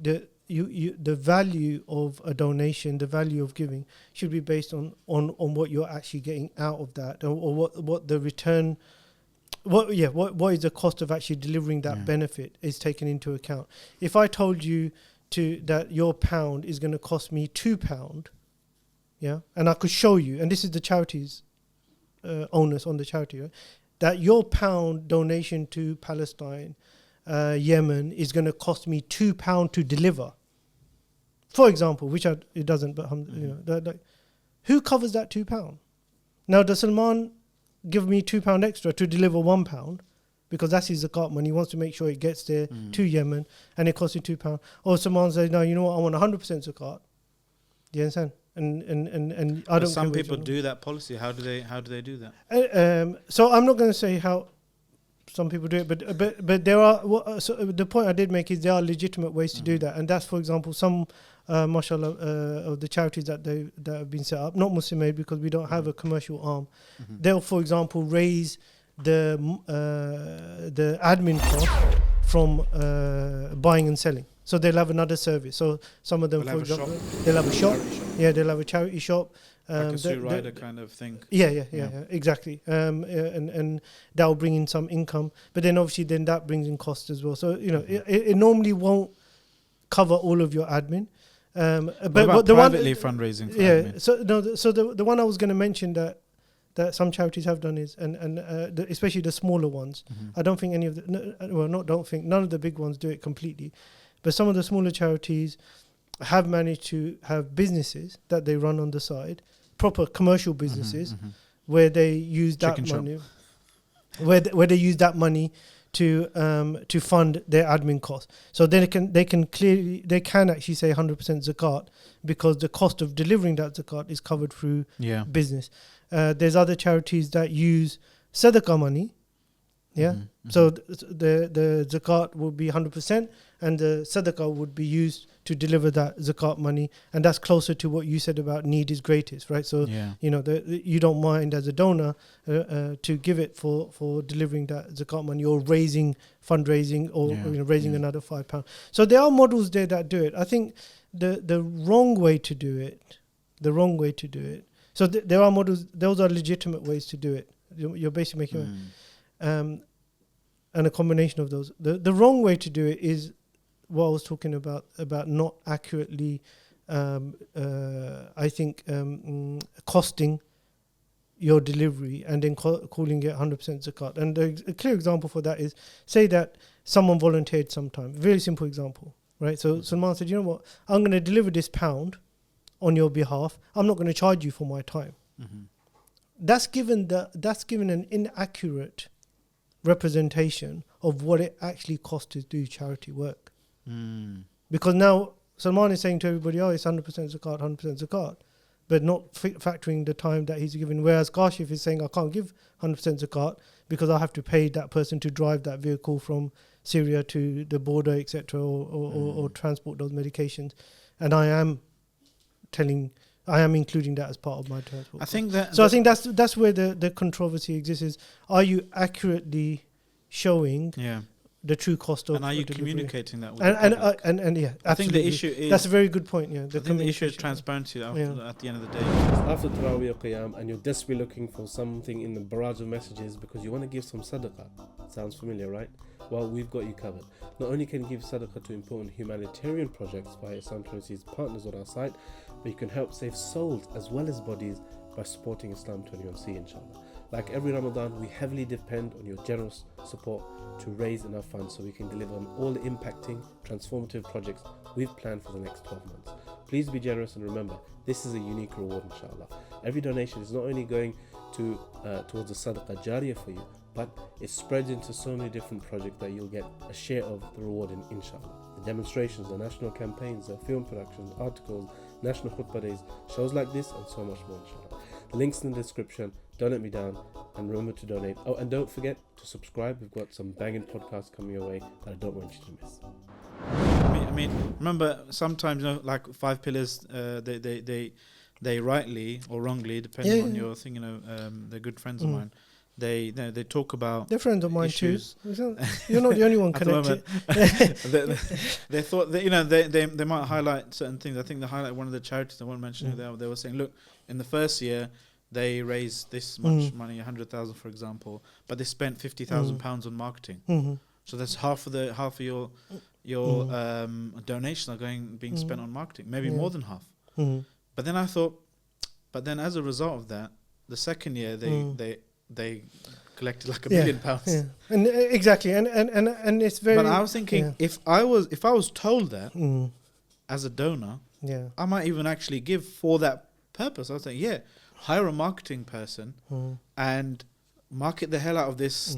the value of a donation, the value of giving, should be based on what you're actually getting out of that, or what the return. What is the cost of actually delivering that benefit is taken into account. If I told you that your pound is going to cost me £2, and I could show you, and this is the charity's onus on the charity, right, that your pound donation to Palestine, Yemen, is going to cost me £2 to deliver, for example, which it doesn't, but who covers that £2? Now, does Salman give me £2 extra to deliver £1 because that's his zakat money? He wants to make sure it gets there to Yemen, and it costs you £2. Or Salman says, no, you know what, I want 100% zakat. Do you understand? And I don't. Some people do that policy. How do they do that? So I'm not going to say how some people do it, but there are. So the point I did make is there are legitimate ways to do that, and that's, for example, some mashallah of the charities that have been set up, not Muslim made, because we don't have a commercial arm. They'll, for example, raise the admin cost from buying and selling. So they'll have another service. So some of them, for example, they'll have a shop. Yeah, they'll have a charity shop. Like a street rider kind of thing. Yeah, exactly. And that will bring in some income. But then obviously that brings in costs as well. So, it normally won't cover all of your admin. But the privately fundraising for admin? So the one I was going to mention that some charities have done is, and especially the smaller ones, I don't think any of none of the big ones do it completely. But some of the smaller charities have managed to have businesses that they run on the side, proper commercial businesses, where they use that money, where they use that money to fund their admin costs. So they can actually say 100% zakat, because the cost of delivering that zakat is covered through business. There's other charities that use sadaqah money. So the zakat would be 100%, and the sadaqah would be used to deliver that zakat money, and that's closer to what you said about need is greatest, right? So you don't mind as a donor to give it for delivering that zakat money, or fundraising, or raising another £5. So there are models there that do it. I think the wrong way to do it. So there are models; those are legitimate ways to do it. You're basically making. And a combination of those. The wrong way to do it is what I was talking about not accurately, costing your delivery and then calling it 100% zakat. And a clear example for that is, say that someone volunteered sometime. Very simple example, right? So Salman said, you know what, I'm going to deliver this £1 on your behalf. I'm not going to charge you for my time. That's given an inaccurate representation of what it actually costs to do charity work. Because now Salman is saying to everybody, it's 100% zakat, but not factoring the time that he's given. Whereas Kashif is saying, I can't give 100% zakat because I have to pay that person to drive that vehicle from Syria to the border, etc., or transport those medications. And I am telling I am including that as part of my transport. I think that. So I think that's where the controversy exists. Is, are you accurately showing the true cost of? And are you delivery? communicating that with And the public? and yeah, I think the absolutely. issue is. That's a very good point. Yeah, I think the issue is transparency at the end of the day. After Tarawih or Qiyam and you're desperately looking for something in the barrage of messages because you want to give some sadaqah. Sounds familiar, right? Well, we've got you covered. Not only can you give sadaqah to important humanitarian projects via Islam Charities partners on our site, but you can help save souls as well as bodies by supporting Islam 21C, inshallah. Like every Ramadan, we heavily depend on your generous support to raise enough funds so we can deliver on all the impacting, transformative projects we've planned for the next 12 months. Please be generous and remember, this is a unique reward, inshallah. Every donation is not only going to towards the sadaqah jariyah for you, but it spreads into so many different projects that you'll get a share of the reward in, inshallah. The demonstrations, the national campaigns, the film productions, articles, national khutbah days, shows like this and so much more, inshallah. The links in the description. Don't let me down, and remember to donate. Oh, and don't forget to subscribe. We've got some banging podcasts coming your way that I don't want you to miss. I mean, remember sometimes, like 5 pillars, they rightly or wrongly, depending on your thing, they're good friends of mine. They talk about. They're friends of mine issues. too. You're not the only one connected. They thought that they might highlight certain things. I think they highlight one of the charities. I won't mention who they were saying. Look, in the first year, they raised this much money, 100,000 for example, but they spent £50,000 on marketing. So that's half of your donation are being spent on marketing, maybe more than half. But then I thought, as a result of that, the second year they collected like £1 million. Yeah. And exactly, and it's very. But I was thinking, if I was told that as a donor, I might even actually give for that purpose. I was saying, hire a marketing person and market the hell out of this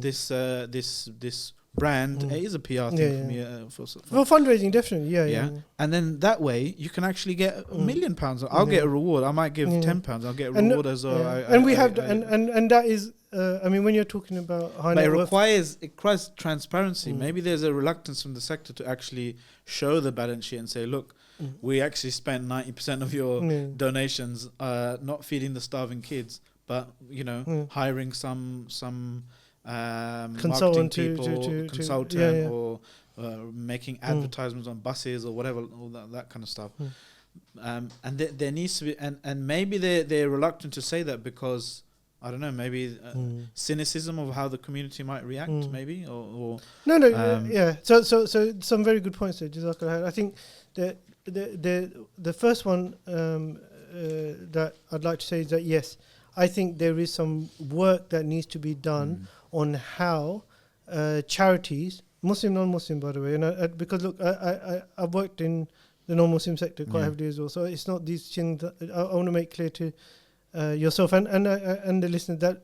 brand. It is a PR thing for me. For fundraising, definitely, yeah. And then that way you can actually get £1 million. I'll get a reward. I might give £10. I'll get a reward as well. And that is. I mean, when you're talking about high net worth, it requires transparency. Maybe there's a reluctance from the sector to actually show the balance sheet and say, look, we actually spent 90% of your donations not feeding the starving kids, but hiring some marketing people, consultant, or making advertisements on buses or whatever, all that kind of stuff. And there needs to be, and maybe they're reluctant to say that because I don't know, maybe cynicism of how the community might react, maybe, or yeah. So some very good points there, Jazakallah. I think the first one that I'd like to say is that yes, I think there is some work that needs to be done on how charities, Muslim, non-Muslim, by the way, and because look, I've worked in the non-Muslim sector quite heavily as well, so it's not these things that I want to make clear to yourself and the listeners that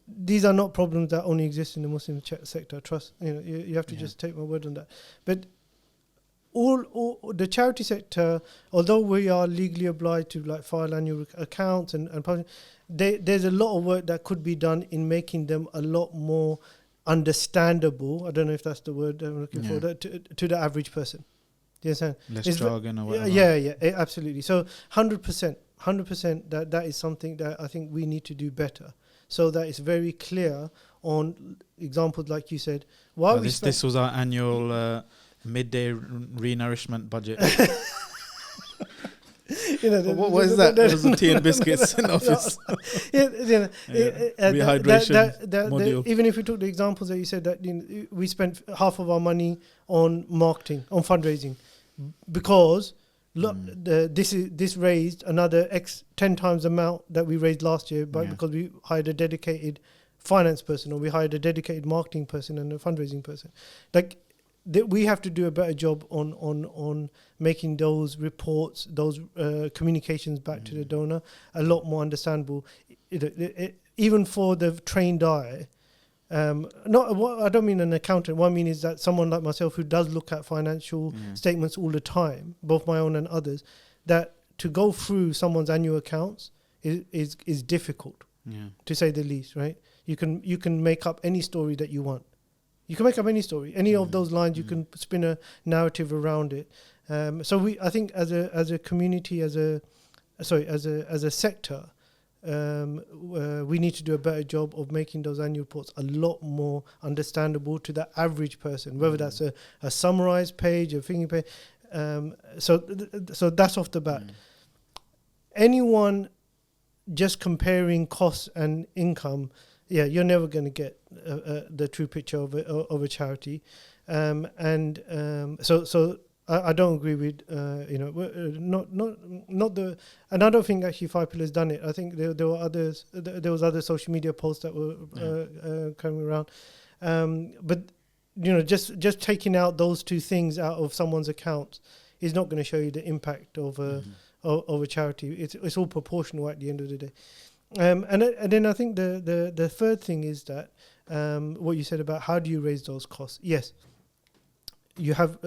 these are not problems that only exist in the Muslim sector. Trust, you have to just take my word on that. But all the charity sector, although we are legally obliged to file annual accounts and there's a lot of work that could be done in making them a lot more understandable. I don't know if that's the word I'm looking for, to the average person. Do you understand? Less jargon or whatever. Yeah, absolutely. So 100%, that is something that I think we need to do better, so that it's very clear on examples like you said. This was our annual midday re-nourishment budget. What is that? There's some tea and biscuits in office. Rehydration module. Even if we took the examples that you said that we spent half of our money on marketing, on fundraising, because this raised another 10 times the amount that we raised last year, but because we hired a dedicated finance person or we hired a dedicated marketing person and a fundraising person. We have to do a better job on making those reports, those communications back to the donor a lot more understandable, even for the trained eye. I don't mean an accountant. What I mean is that someone like myself who does look at financial statements all the time, both my own and others, that to go through someone's annual accounts is difficult, to say the least. Right? You can make up any story that you want. You can make up any story, any of those lines. You can spin a narrative around it. So I think as a community, as a as a sector, we need to do a better job of making those annual reports a lot more understandable to the average person, whether that's a summarized page, a thingy page. So that's off the bat. Anyone just comparing costs and income, you're never going to get the true picture of a charity. So I don't agree with not the, and I don't think actually 5 Pillars done it. I think there were others. There was other social media posts that were coming around, but just taking out those two things out of someone's account is not going to show you the impact of a charity. It's all proportional at the end of the day. And then I think the third thing is that what you said about how do you raise those costs? Yes. You have,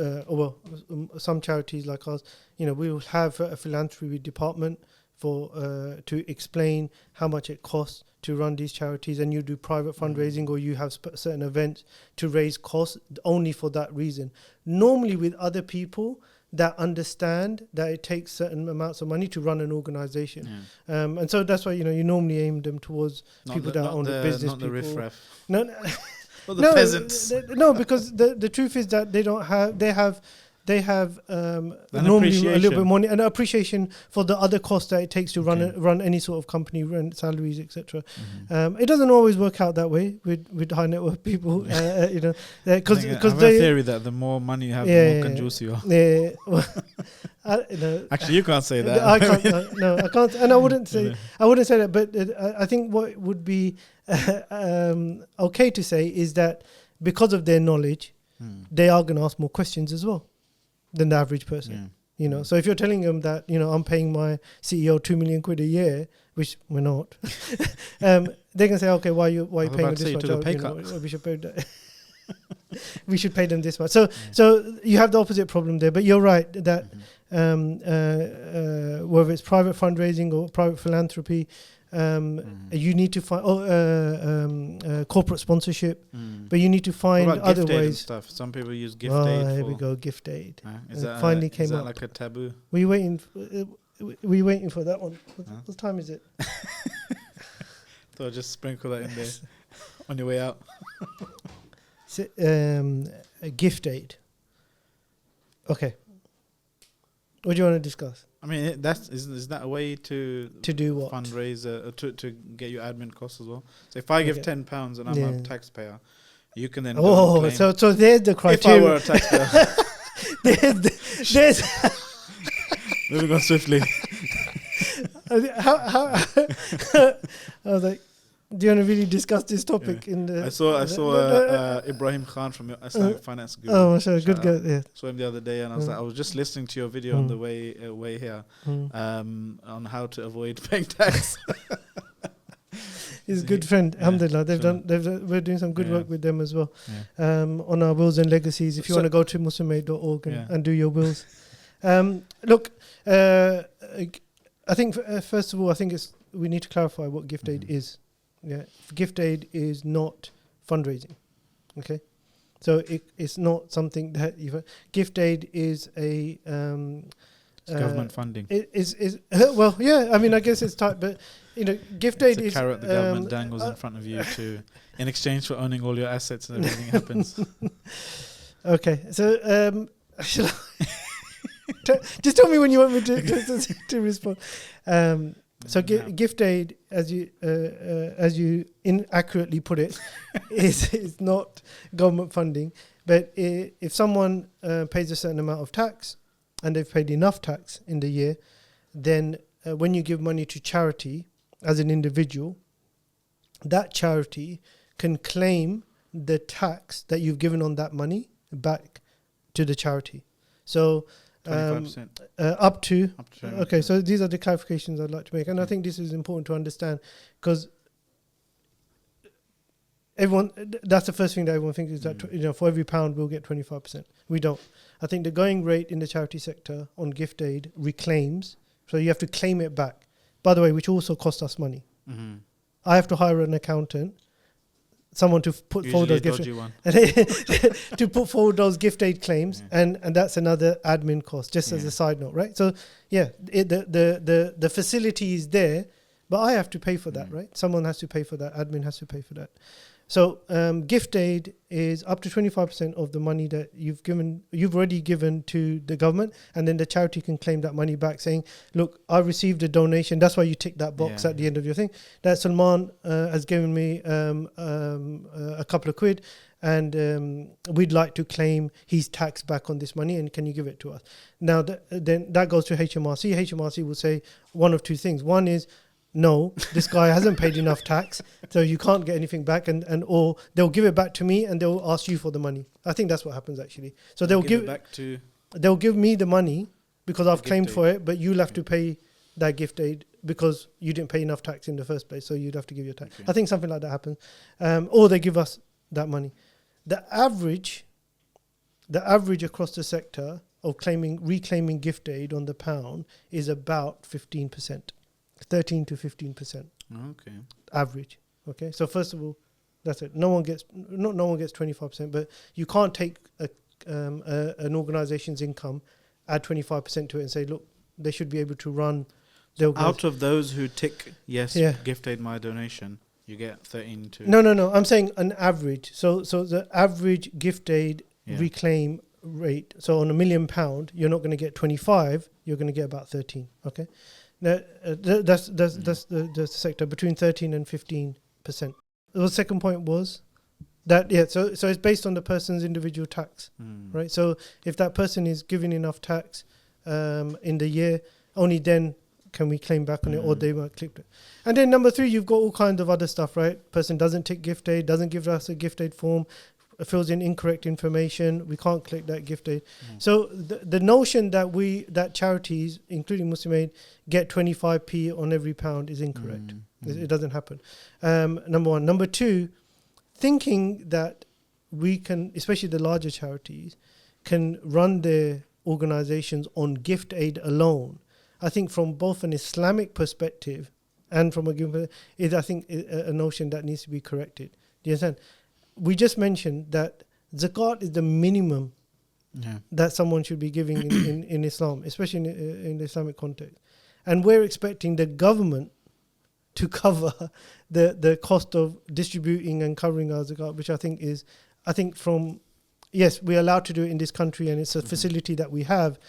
some charities like us, we will have a philanthropy department to explain how much it costs to run these charities, and you do private fundraising, or you have certain events to raise costs only for that reason. Normally with other people that understand that it takes certain amounts of money to run an organization. And so that's why, you normally aim them towards people that own the business, not people. the riffraff. No, or the peasants. No, because the truth is that they have normally a little bit more and appreciation for the other costs that it takes to run any sort of company, rent, salaries, etc. It doesn't always work out that way with high net worth people, because I have a theory that the more money you have, the more conjuice you are. Actually, you can't say that. I can't. No, I can't, and I wouldn't say that. But I think what would be okay to say is that because of their knowledge, they are going to ask more questions as well than the average person. So if you're telling them that I'm paying my CEO £2 million a year, which we're not, they can say, okay, why are you paying them this much? We should pay that. We should pay them this much. So you have the opposite problem there. But you're right that whether it's private fundraising or private philanthropy, you need to find corporate sponsorship, but you need to find other ways. And stuff. Some people use gift aid. Here we go, gift aid. Is that finally came up. Like a taboo? Were you waiting for that one? What time is it? So just sprinkle that in there on your way out. A gift aid. Okay. What do you want to discuss? I mean, is that a way to do what? Fundraise to get your admin costs as well? So if I give £10 and I'm a taxpayer, you can then. So there's the criteria. If I were a taxpayer, there's moving on swiftly. How I was like, do you want to really discuss this topic in the? I saw Ibrahim Khan from Islamic Finance Guru. Oh, sure, good guy. Yeah. Saw him the other day, and I was like, I was just listening to your video on the way here, on how to avoid paying tax. He's a good friend. Alhamdulillah, we're doing some good work with them as well. On our wills and legacies. If you want to go to muslimaid.org and do your wills. Look, I think first of all, we need to clarify what gift aid is. Gift aid is not fundraising. Okay, so it's not something that gift aid is a government funding. It is well, yeah. I mean, I guess it's tight, but gift aid is a carrot the government dangles in front of you in exchange for owning all your assets and everything happens. Okay, so just tell me when you want me to respond. So gift aid, as you inaccurately put it, is not government funding. But if someone pays a certain amount of tax, and they've paid enough tax in the year, then when you give money to charity as an individual, that charity can claim the tax that you've given on that money back to the charity. So 25%. Up to okay, so these are the clarifications I'd like to make, and I think this is important to understand because that's the first thing that everyone thinks is that for every £1 we'll get 25%. We don't. I think the going rate in the charity sector on gift aid reclaims, so you have to claim it back. By the way, which also costs us money. I have to hire an accountant someone to put forward Usually a those dodgy one. to put forward those gift aid claims, and that's another admin cost, just as a side note, right? So the facility is there, but I have to pay for that, right? Someone has to pay for that. Admin has to pay for that. So gift aid is up to 25% of the money that you've already given to the government, and then the charity can claim that money back, saying, "Look, I received a donation." That's why you tick that box at the end of your thing. That Salman has given me a couple of quid, and we'd like to claim his tax back on this money, and can you give it to us? Now, then that goes to HMRC. HMRC will say one of two things. One is, no, this guy hasn't paid enough tax, so you can't get anything back, and or they'll give it back to me and they'll ask you for the money. I think that's what happens actually. So they'll give me the money because I've claimed for it, but you'll have to pay that gift aid because you didn't pay enough tax in the first place, so you'd have to give your tax. I think something like that happens, or they give us that money. The average across the sector of reclaiming gift aid on the pound is about 15%. 13 to 15%. Okay. Average. Okay. So first of all, that's it. No one gets 25%, but you can't take an organization's income, add 25% to it, and say, look, they should be able to run. Out of those who tick gift aid my donation, you get 13 to. No. I'm saying an average. So the average gift aid reclaim rate. So on £1 million, you're not going to get 25. You're going to get about 13. Okay. That's the sector between 13 and 15%. The second point was that so it's based on the person's individual tax, right? So if that person is giving enough tax in the year, only then can we claim back on it, or they might clip it. And then number 3, you've got all kinds of other stuff, right? Person doesn't tick gift aid, doesn't give us a gift aid form, fills in incorrect information, we can't click that gift aid. So the notion that charities, including Muslim Aid, get 25p on every pound is incorrect. It doesn't happen. Number 1. Number 2, thinking that we can, especially the larger charities, can run their organizations on gift aid alone, I think from both an Islamic perspective and from is I think a notion that needs to be corrected. Do you understand? We just mentioned that zakat is the minimum that someone should be giving in Islam, especially in the Islamic context. And we're expecting the government to cover the cost of distributing and covering our zakat, which I think we're allowed to do it in this country and it's a facility that we have,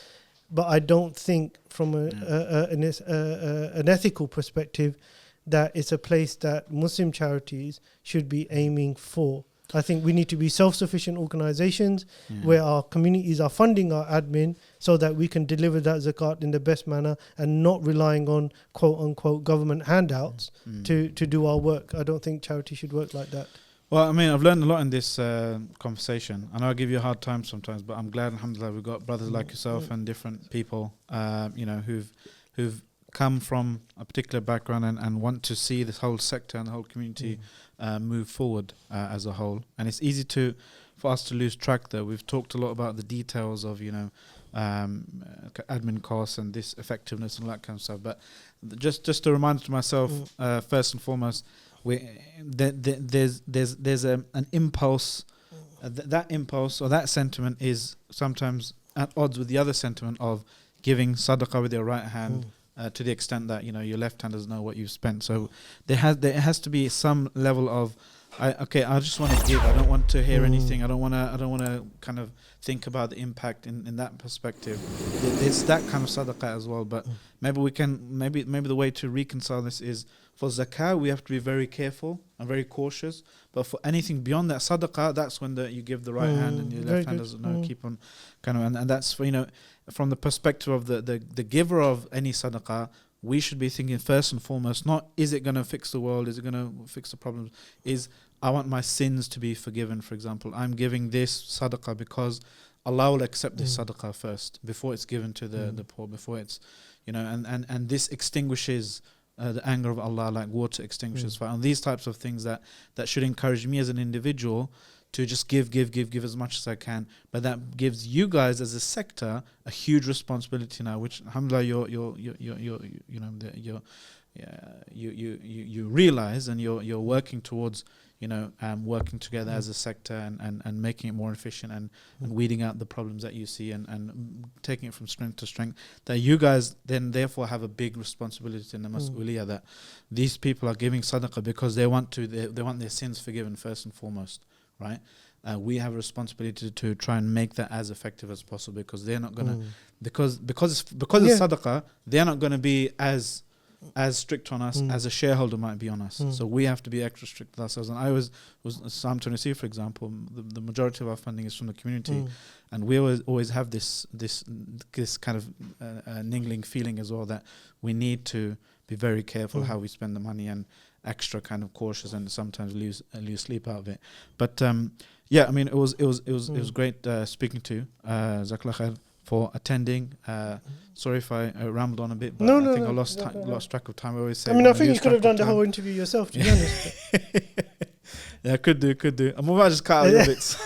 but I don't think from an ethical perspective that it's a place that Muslim charities should be aiming for. I think we need to be self-sufficient organizations where our communities are funding our admin so that we can deliver that zakat in the best manner and not relying on quote-unquote government handouts to do our work. I don't think charity should work like that. Well, I mean, I've learned a lot in this conversation. I know I give you a hard time sometimes, but I'm glad, alhamdulillah, we've got brothers like yourself and different people, who've come from a particular background and want to see this whole sector and the whole community move forward as a whole. And it's easy for us to lose track there. We've talked a lot about the details of, admin costs and this effectiveness and all that kind of stuff. But just a reminder to myself, first and foremost, there's an impulse. That impulse or that sentiment is sometimes at odds with the other sentiment of giving sadaqah with your right hand. To the extent that your left hand doesn't know what you've spent, so there has to be some level of, I just want to give. I don't want to hear anything. I don't want to kind of think about the impact in that perspective. There's that kind of sadaqah as well. But maybe the way to reconcile this is for zakah we have to be very careful and very cautious. But for anything beyond that sadaqah, that's when you give the right hand and your left hand doesn't know. Keep on kind of and that's for, from the perspective of the giver of any sadaqah, we should be thinking first and foremost, not is it going to fix the world, is it going to fix the problems, is I want my sins to be forgiven, for example. I'm giving this sadaqah because Allah will accept this sadaqah first before it's given to the poor, before it's, and this extinguishes the anger of Allah like water extinguishes fire. And these types of things that should encourage me as an individual to just give as much as I can. But that gives you guys as a sector a huge responsibility now, which alhamdulillah you're you realize, and you're working towards, working together as a sector and making it more efficient and weeding out the problems that you see and taking it from strength to strength, that you guys then therefore have a big responsibility in the mas'uliyah, that these people are giving sadaqah because they want their sins forgiven first and foremost, right? We have a responsibility to try and make that as effective as possible, because they're not gonna because it's sadaqah, they're not gonna be as strict on us as a shareholder might be on us. So we have to be extra strict with ourselves. And I was Psalm 22, for example, the majority of our funding is from the community, and we always have this kind of niggling feeling as well, that we need to be very careful how we spend the money and extra kind of cautious, and sometimes lose sleep out of it. But yeah, I mean, it was great speaking to you. Jazakallah khair for attending. Sorry if I rambled on a bit, but I think I lost track of time. I always say. I mean, I think you could have done the whole interview yourself, to be honest. Yeah, could do. I'm about to just cut out little bits.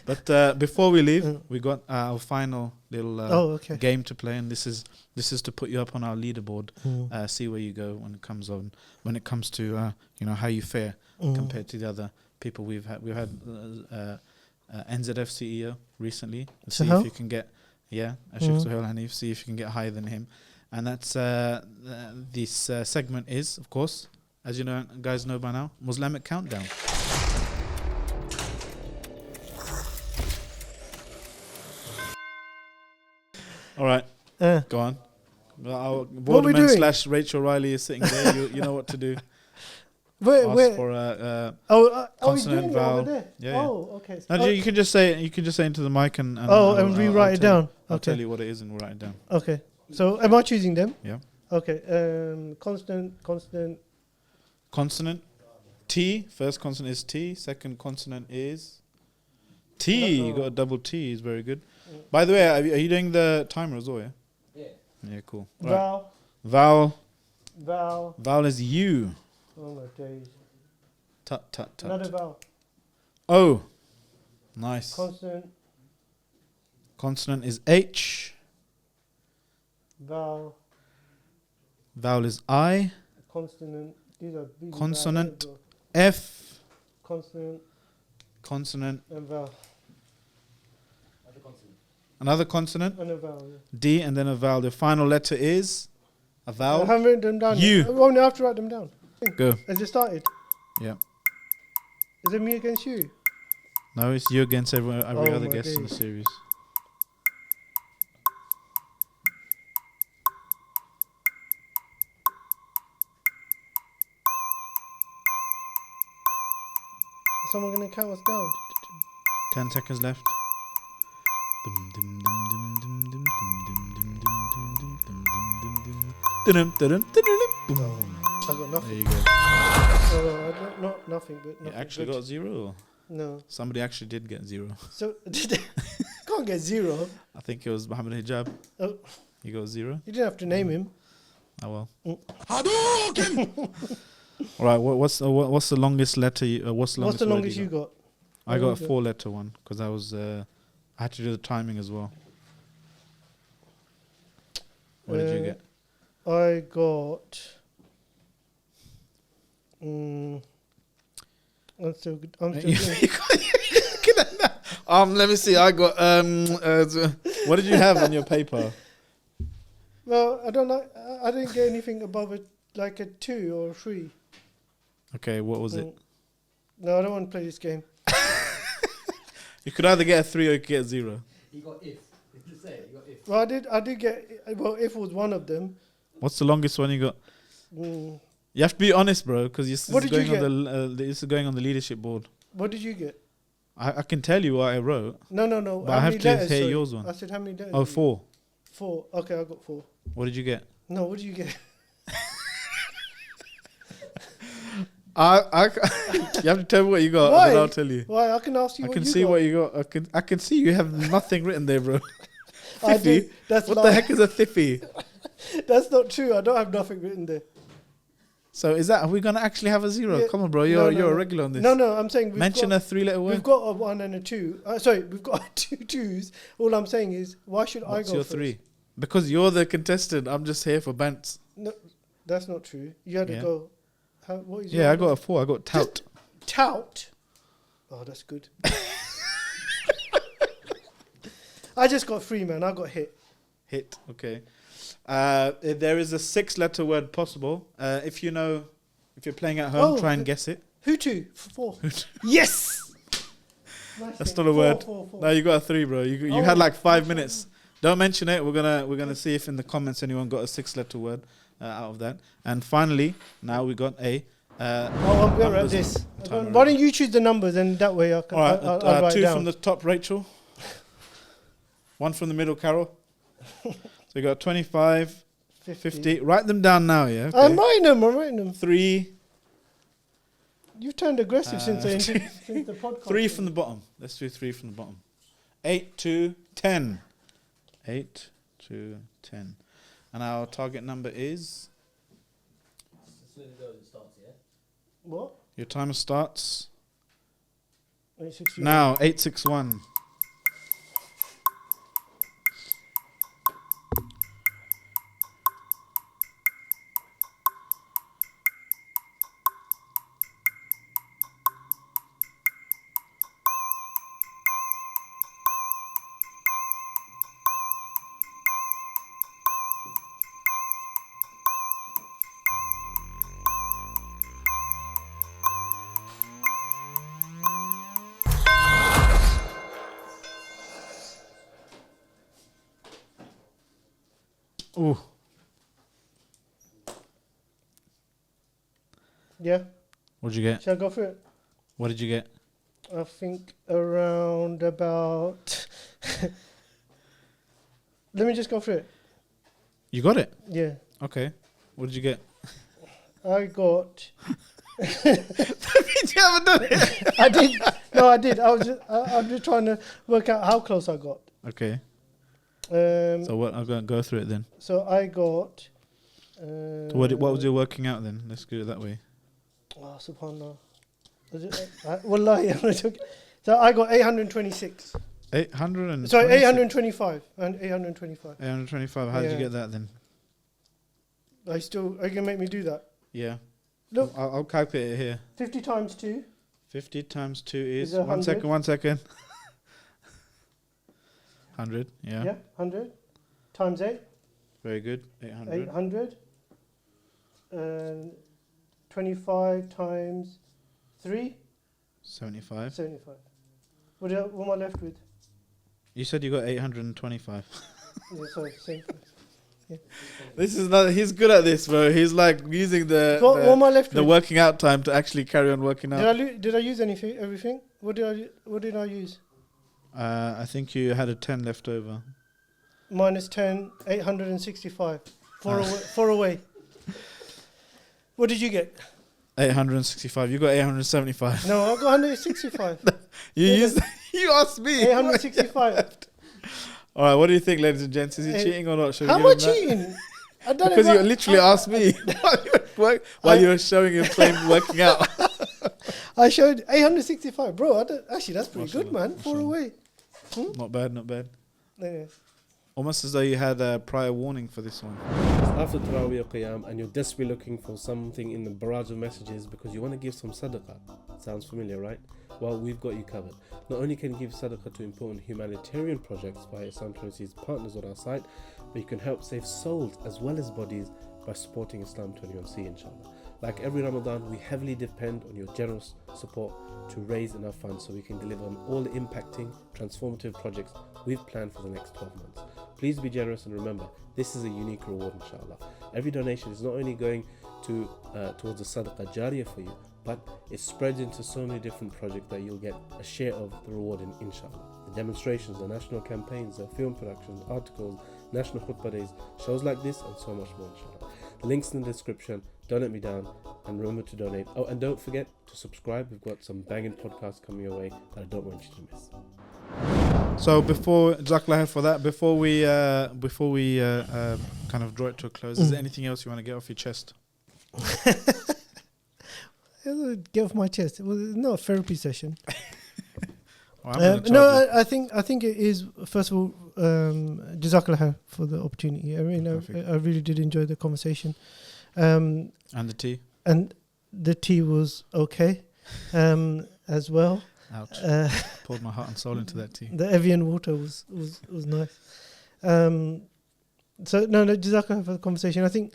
But before we leave, we got our final little game to play, and this is to put you up on our leaderboard. See where you go when it comes to how you fare compared to the other people we've had. We've had NZF CEO recently. See if you can get Kashif Shabir, see if you can get higher than him. And that's this segment is, of course, as you know, guys know by now, Muzlamic Countdown. All right, go on. Our Boardman / Rachel Riley is sitting there. You know what to do. Wait. For consonant vowel. Over there? Yeah. Oh, okay. No, you can just say into the mic and rewrite it down. I'll tell you what it is and we'll write it down. Okay. So am I choosing them? Yeah. Okay. Consonant. T. First consonant is T. Second consonant is T. You got a double T. Is very good. By the way, are you doing the timer as well? Yeah. Yeah. Cool. Vowel. Vowel is U. Oh my days. Tut. Another vowel. O. Nice. Consonant is H. Vowel is I. Consonant. These are big. Consonant. F. Consonant. And vowel. Another consonant. And a vowel. Yeah. D and then a vowel. The final letter is a vowel. I haven't written them down. U. I only have to write them down. Go. Has it started? Yeah. Is it me against you? No, it's you against every other guest in the series. Is someone going to count us down? 10 seconds left. I got nothing. There you go. Not nothing, but nothing. You actually got 0? No. Somebody actually did get 0. So, can't get 0. I think it was Mohammed Hijab. Oh. You got 0? You didn't have to name him. Oh well. All right. What's the longest letter? What's the longest you got? I got a 4-letter one because I had to do the timing as well. What did you get? I got. I'm still good. Let me see. I got. What did you have on your paper? Well, I don't know. I didn't get anything above a 2 or a 3. Okay, what was it? No, I don't want to play this game. You could either get a 3 or you could get a 0. You got if. Did you say you got if? Well, I did get. Well, if was one of them. What's the longest one you got? You have to be honest, bro, because this is going on the leadership board. What did you get? I can tell you what I wrote. No. But I have to hear yours one. I said how many letters? Oh, 4. 4. Okay, I got 4. What did you get? No, what did you get? You have to tell me what you got. Why? And then I'll tell you. Why? I can ask you. I can see what you got. I can see you have nothing written there, bro. I do. That's what the heck is a thiffy? That's not true. I don't have nothing written there. So are we gonna actually have a 0? Yeah. Come on, bro. You're a regular on this. No. I'm saying mention a 3-letter word. We've got a 1 and a 2. Sorry, we've got 2 2s. All I'm saying is, why should I go What's your first? 3? Because you're the contestant. I'm just here for bants. No, That's not true. You had to Yeah. go. What is Yeah, your I got a 4. I got tout. tout. Oh, that's good. I just got 3, man. I got hit. Hit. Okay. There is a 6-letter word possible. If you're playing at home, try and guess it. Hutu. 4. Yes. Nice That's thing. not a word. 4. No, you got a 3, bro. You had like 5 minutes. Don't mention it. We're gonna see if in the comments anyone got a 6-letter word out of that. And finally, now we got a. I'm better at this. Why don't you choose the numbers and that way I can. All right, I'll write 2 down. from the top, Rachel. 1 from the middle, Carol. So you got 25, 50. Write them down now, yeah. Okay. I'm writing them. 3. You've turned aggressive since the podcast. 3 from the bottom. Let's do 3 from the bottom. 8 to 10. 8 to 10. And our target number is. What? Your timer starts 861. now. 861. Ooh. Yeah. What did you get? Shall I go for it? What did you get? I think around about. Let me just go for it. You got it? Yeah. Okay. What did you get? I got. You haven't done it. I did. No, I did. I'm just trying to work out how close I got. Okay. So So what? I'm going to go through it then. I got. So what was your working out then? Let's do it that way. Oh, subhanallah. Wallahi, I'm not joking. So I got 826. 800 and. Sorry, 825. And 825. 825. How did you Yeah. get that then? Are you going to make me do that? Yeah. Look. I'll calculate it here. 50 times 2. 50 times 2 is. Is it 1 second. 100? 1 second. 100. Yeah. Yeah, 100. Times 8. Very good. 800. 800. And 25 times 3. 75. 75. What am I left with? You said you got 825. Yeah, sorry, same. This is not. He's good at this, bro. He's like using What am I left the with? working out time to actually carry on working out. Did I use everything? What did I use? I think you had a 10 left over. Minus 10, 865. 4 away. What did you get? 865. You got 875. No, I got 165. You used. You asked me. 865. All right. What do you think, ladies and gents? Is he cheating or not? Should we How give am I him that? cheating? I done Because it you right. literally asked me while you were showing him playing working out. I showed 865. Bro, actually, that's pretty good, Mashallah, man. 4 away. Not bad. Not bad. Yeah. Almost as though you had a prior warning for this one. After Taraweeh or Qiyam and you're desperately looking for something in the barrage of messages because you want to give some sadaqah. Sounds familiar, right? Well, we've got you covered. Not only can you give sadaqah to important humanitarian projects via Islam 20's partners on our site, but you can help save souls as well as bodies by supporting Islam 21C, inshallah. Like every Ramadan, we heavily depend on your generous support to raise enough funds so we can deliver on all the impacting, transformative projects we've planned for the next 12 months. Please be generous and remember, this is a unique reward, inshallah. Every donation is not only going to towards the sadaqah jariyah for you, but it spreads into so many different projects that you'll get a share of the reward in, inshallah. The demonstrations, the national campaigns, the film productions, articles, national khutbah days, shows like this and so much more, inshallah. The links in the description. Don't let me down, and remember to donate. Oh, and don't forget to subscribe. We've got some banging podcasts coming your way that I don't want you to miss. So before Jazakallah for that, before we kind of draw it to a close, is there anything else you want to get off your chest? Get off my chest. It was not a therapy session. Well, I'm gonna charge you. I think it is. First of all, Jazakallah for the opportunity. I mean, Perfect. I really did enjoy the conversation. And the tea? And the tea was okay as well. Ouch. Poured my heart and soul into that tea. The Evian water was nice. So no, Jazakallah for the conversation. I think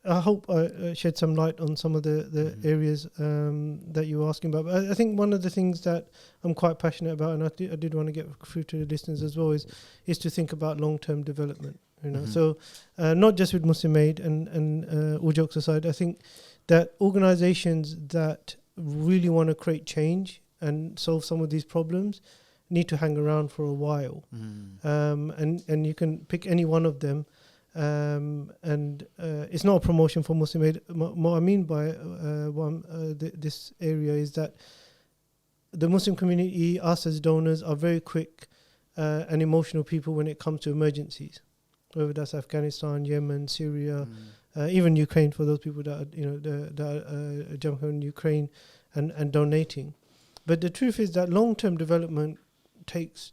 I hope I shed some light on some of the areas that you were asking about. But I think one of the things that I'm quite passionate about, and I did want to get through to the listeners as well, is to think about long-term development. You know, so not just with Muslim Aid and all jokes aside, I think that organisations that really want to create change and solve some of these problems need to hang around for a while. And you can pick any one of them. And it's not a promotion for Muslim Aid. What I mean by this area is that the Muslim community, us as donors, are very quick and emotional people when it comes to emergencies, whether that's Afghanistan, Yemen, Syria, even Ukraine, for those people that are jumping on Ukraine and donating. But the truth is that long-term development takes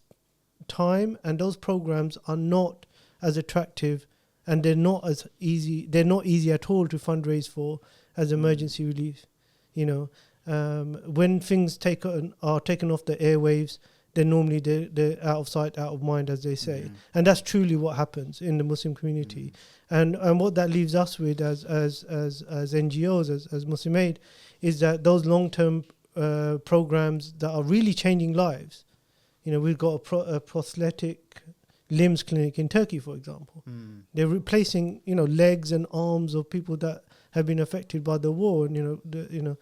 time, and those programs are not as attractive, and they're not as easy. They're not easy at all to fundraise for as emergency relief. You know, when things are taken off the airwaves, then normally they're out of sight, out of mind, as they say. And that's truly what happens in the Muslim community. And what that leaves us with as NGOs, as Muslim Aid, is that those long-term programs that are really changing lives. You know, we've got a prosthetic limbs clinic in Turkey, for example. They're replacing, legs and arms of people that have been affected by the war, and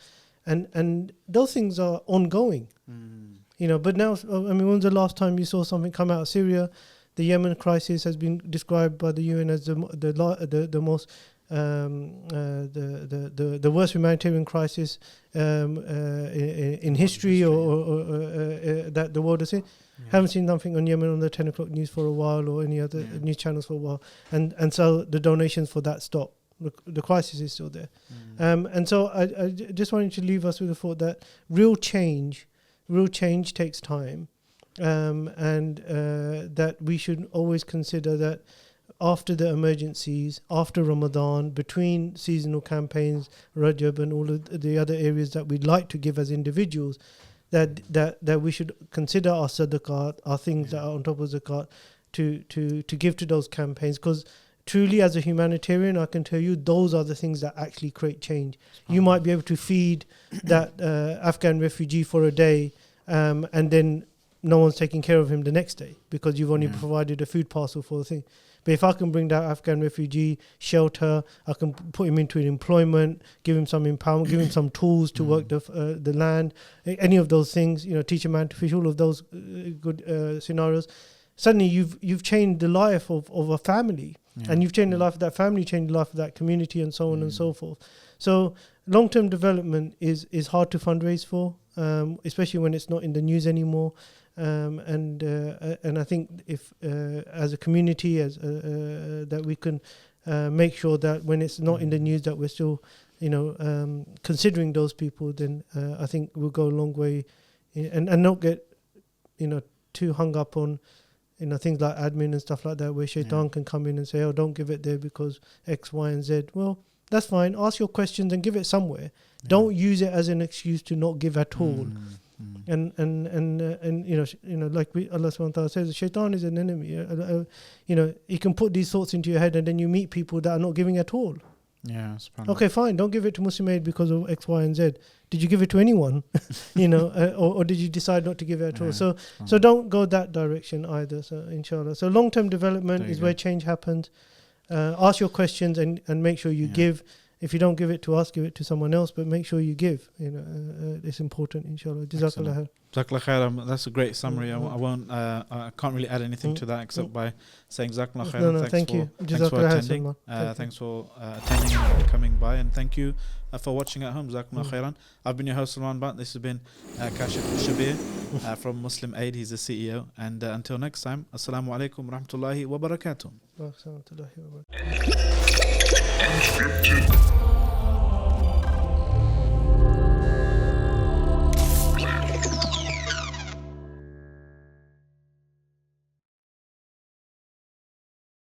and those things are ongoing. But now, when's the last time you saw something come out of Syria? The Yemen crisis has been described by the UN as the most the worst humanitarian crisis in history, or that the world has seen. Haven't seen nothing on Yemen on the 10 o'clock news for a while, or any other news channels for a while, and so the donations for that stop. The crisis is still there, and so I just wanted to leave us with the thought that real change takes time, and that we should always consider that after the emergencies, after Ramadan, between seasonal campaigns, Rajab and all of the other areas that we'd like to give as individuals, that we should consider our sadaqat, our things that are on top of zakat, to give to those campaigns, because truly as a humanitarian, I can tell you those are the things that actually create change. You might be able to feed that Afghan refugee for a day, and then no one's taking care of him the next day because you've only provided a food parcel for the thing. But if I can bring that Afghan refugee shelter, I can put him into employment, give him some empowerment, give him some tools to work the land, any of those things, teach a man to fish, all of those good scenarios. Suddenly you've changed the life of a family, and you've changed the life of that family, changed the life of that community, and so on and so forth. So long-term development is hard to fundraise for, especially when it's not in the news anymore. And I think if as a community, that we can make sure that when it's not in the news that we're still, considering those people, then I think we'll go a long way, and not get, too hung up on, things like admin and stuff like that, where shaitan can come in and say, oh, don't give it there because X, Y, and Z. Well, that's fine. Ask your questions and give it somewhere. Don't use it as an excuse to not give at all. And like Allah subhanahu wa ta'ala says, shaitan is an enemy. He can put these thoughts into your head, and then you meet people that are not giving at all. Okay, fine. Don't give it to Muslim Aid because of X, Y, and Z. Did you give it to anyone? Or did you decide not to give it at all? So don't go that direction either. So inshallah. So long-term development is where change happens. Ask your questions and make sure you give. If you don't give it to us, give it to someone else, but make sure you give. It's important, inshallah. Jazakallah khair. Jazakallah khair. That's a great summary. I can't really add anything to that except by saying Jazakallah khair. No, thank you. Thanks for attending. Thanks for attending and coming by, and thank you for watching at home. Jazakallah khairan. I've been your host, Salman Butt. This has been Kashif Shabir from Muslim Aid. He's the CEO. And until next time, Assalamu alaikum wa rahmatullahi wa barakatuh. Unscripted.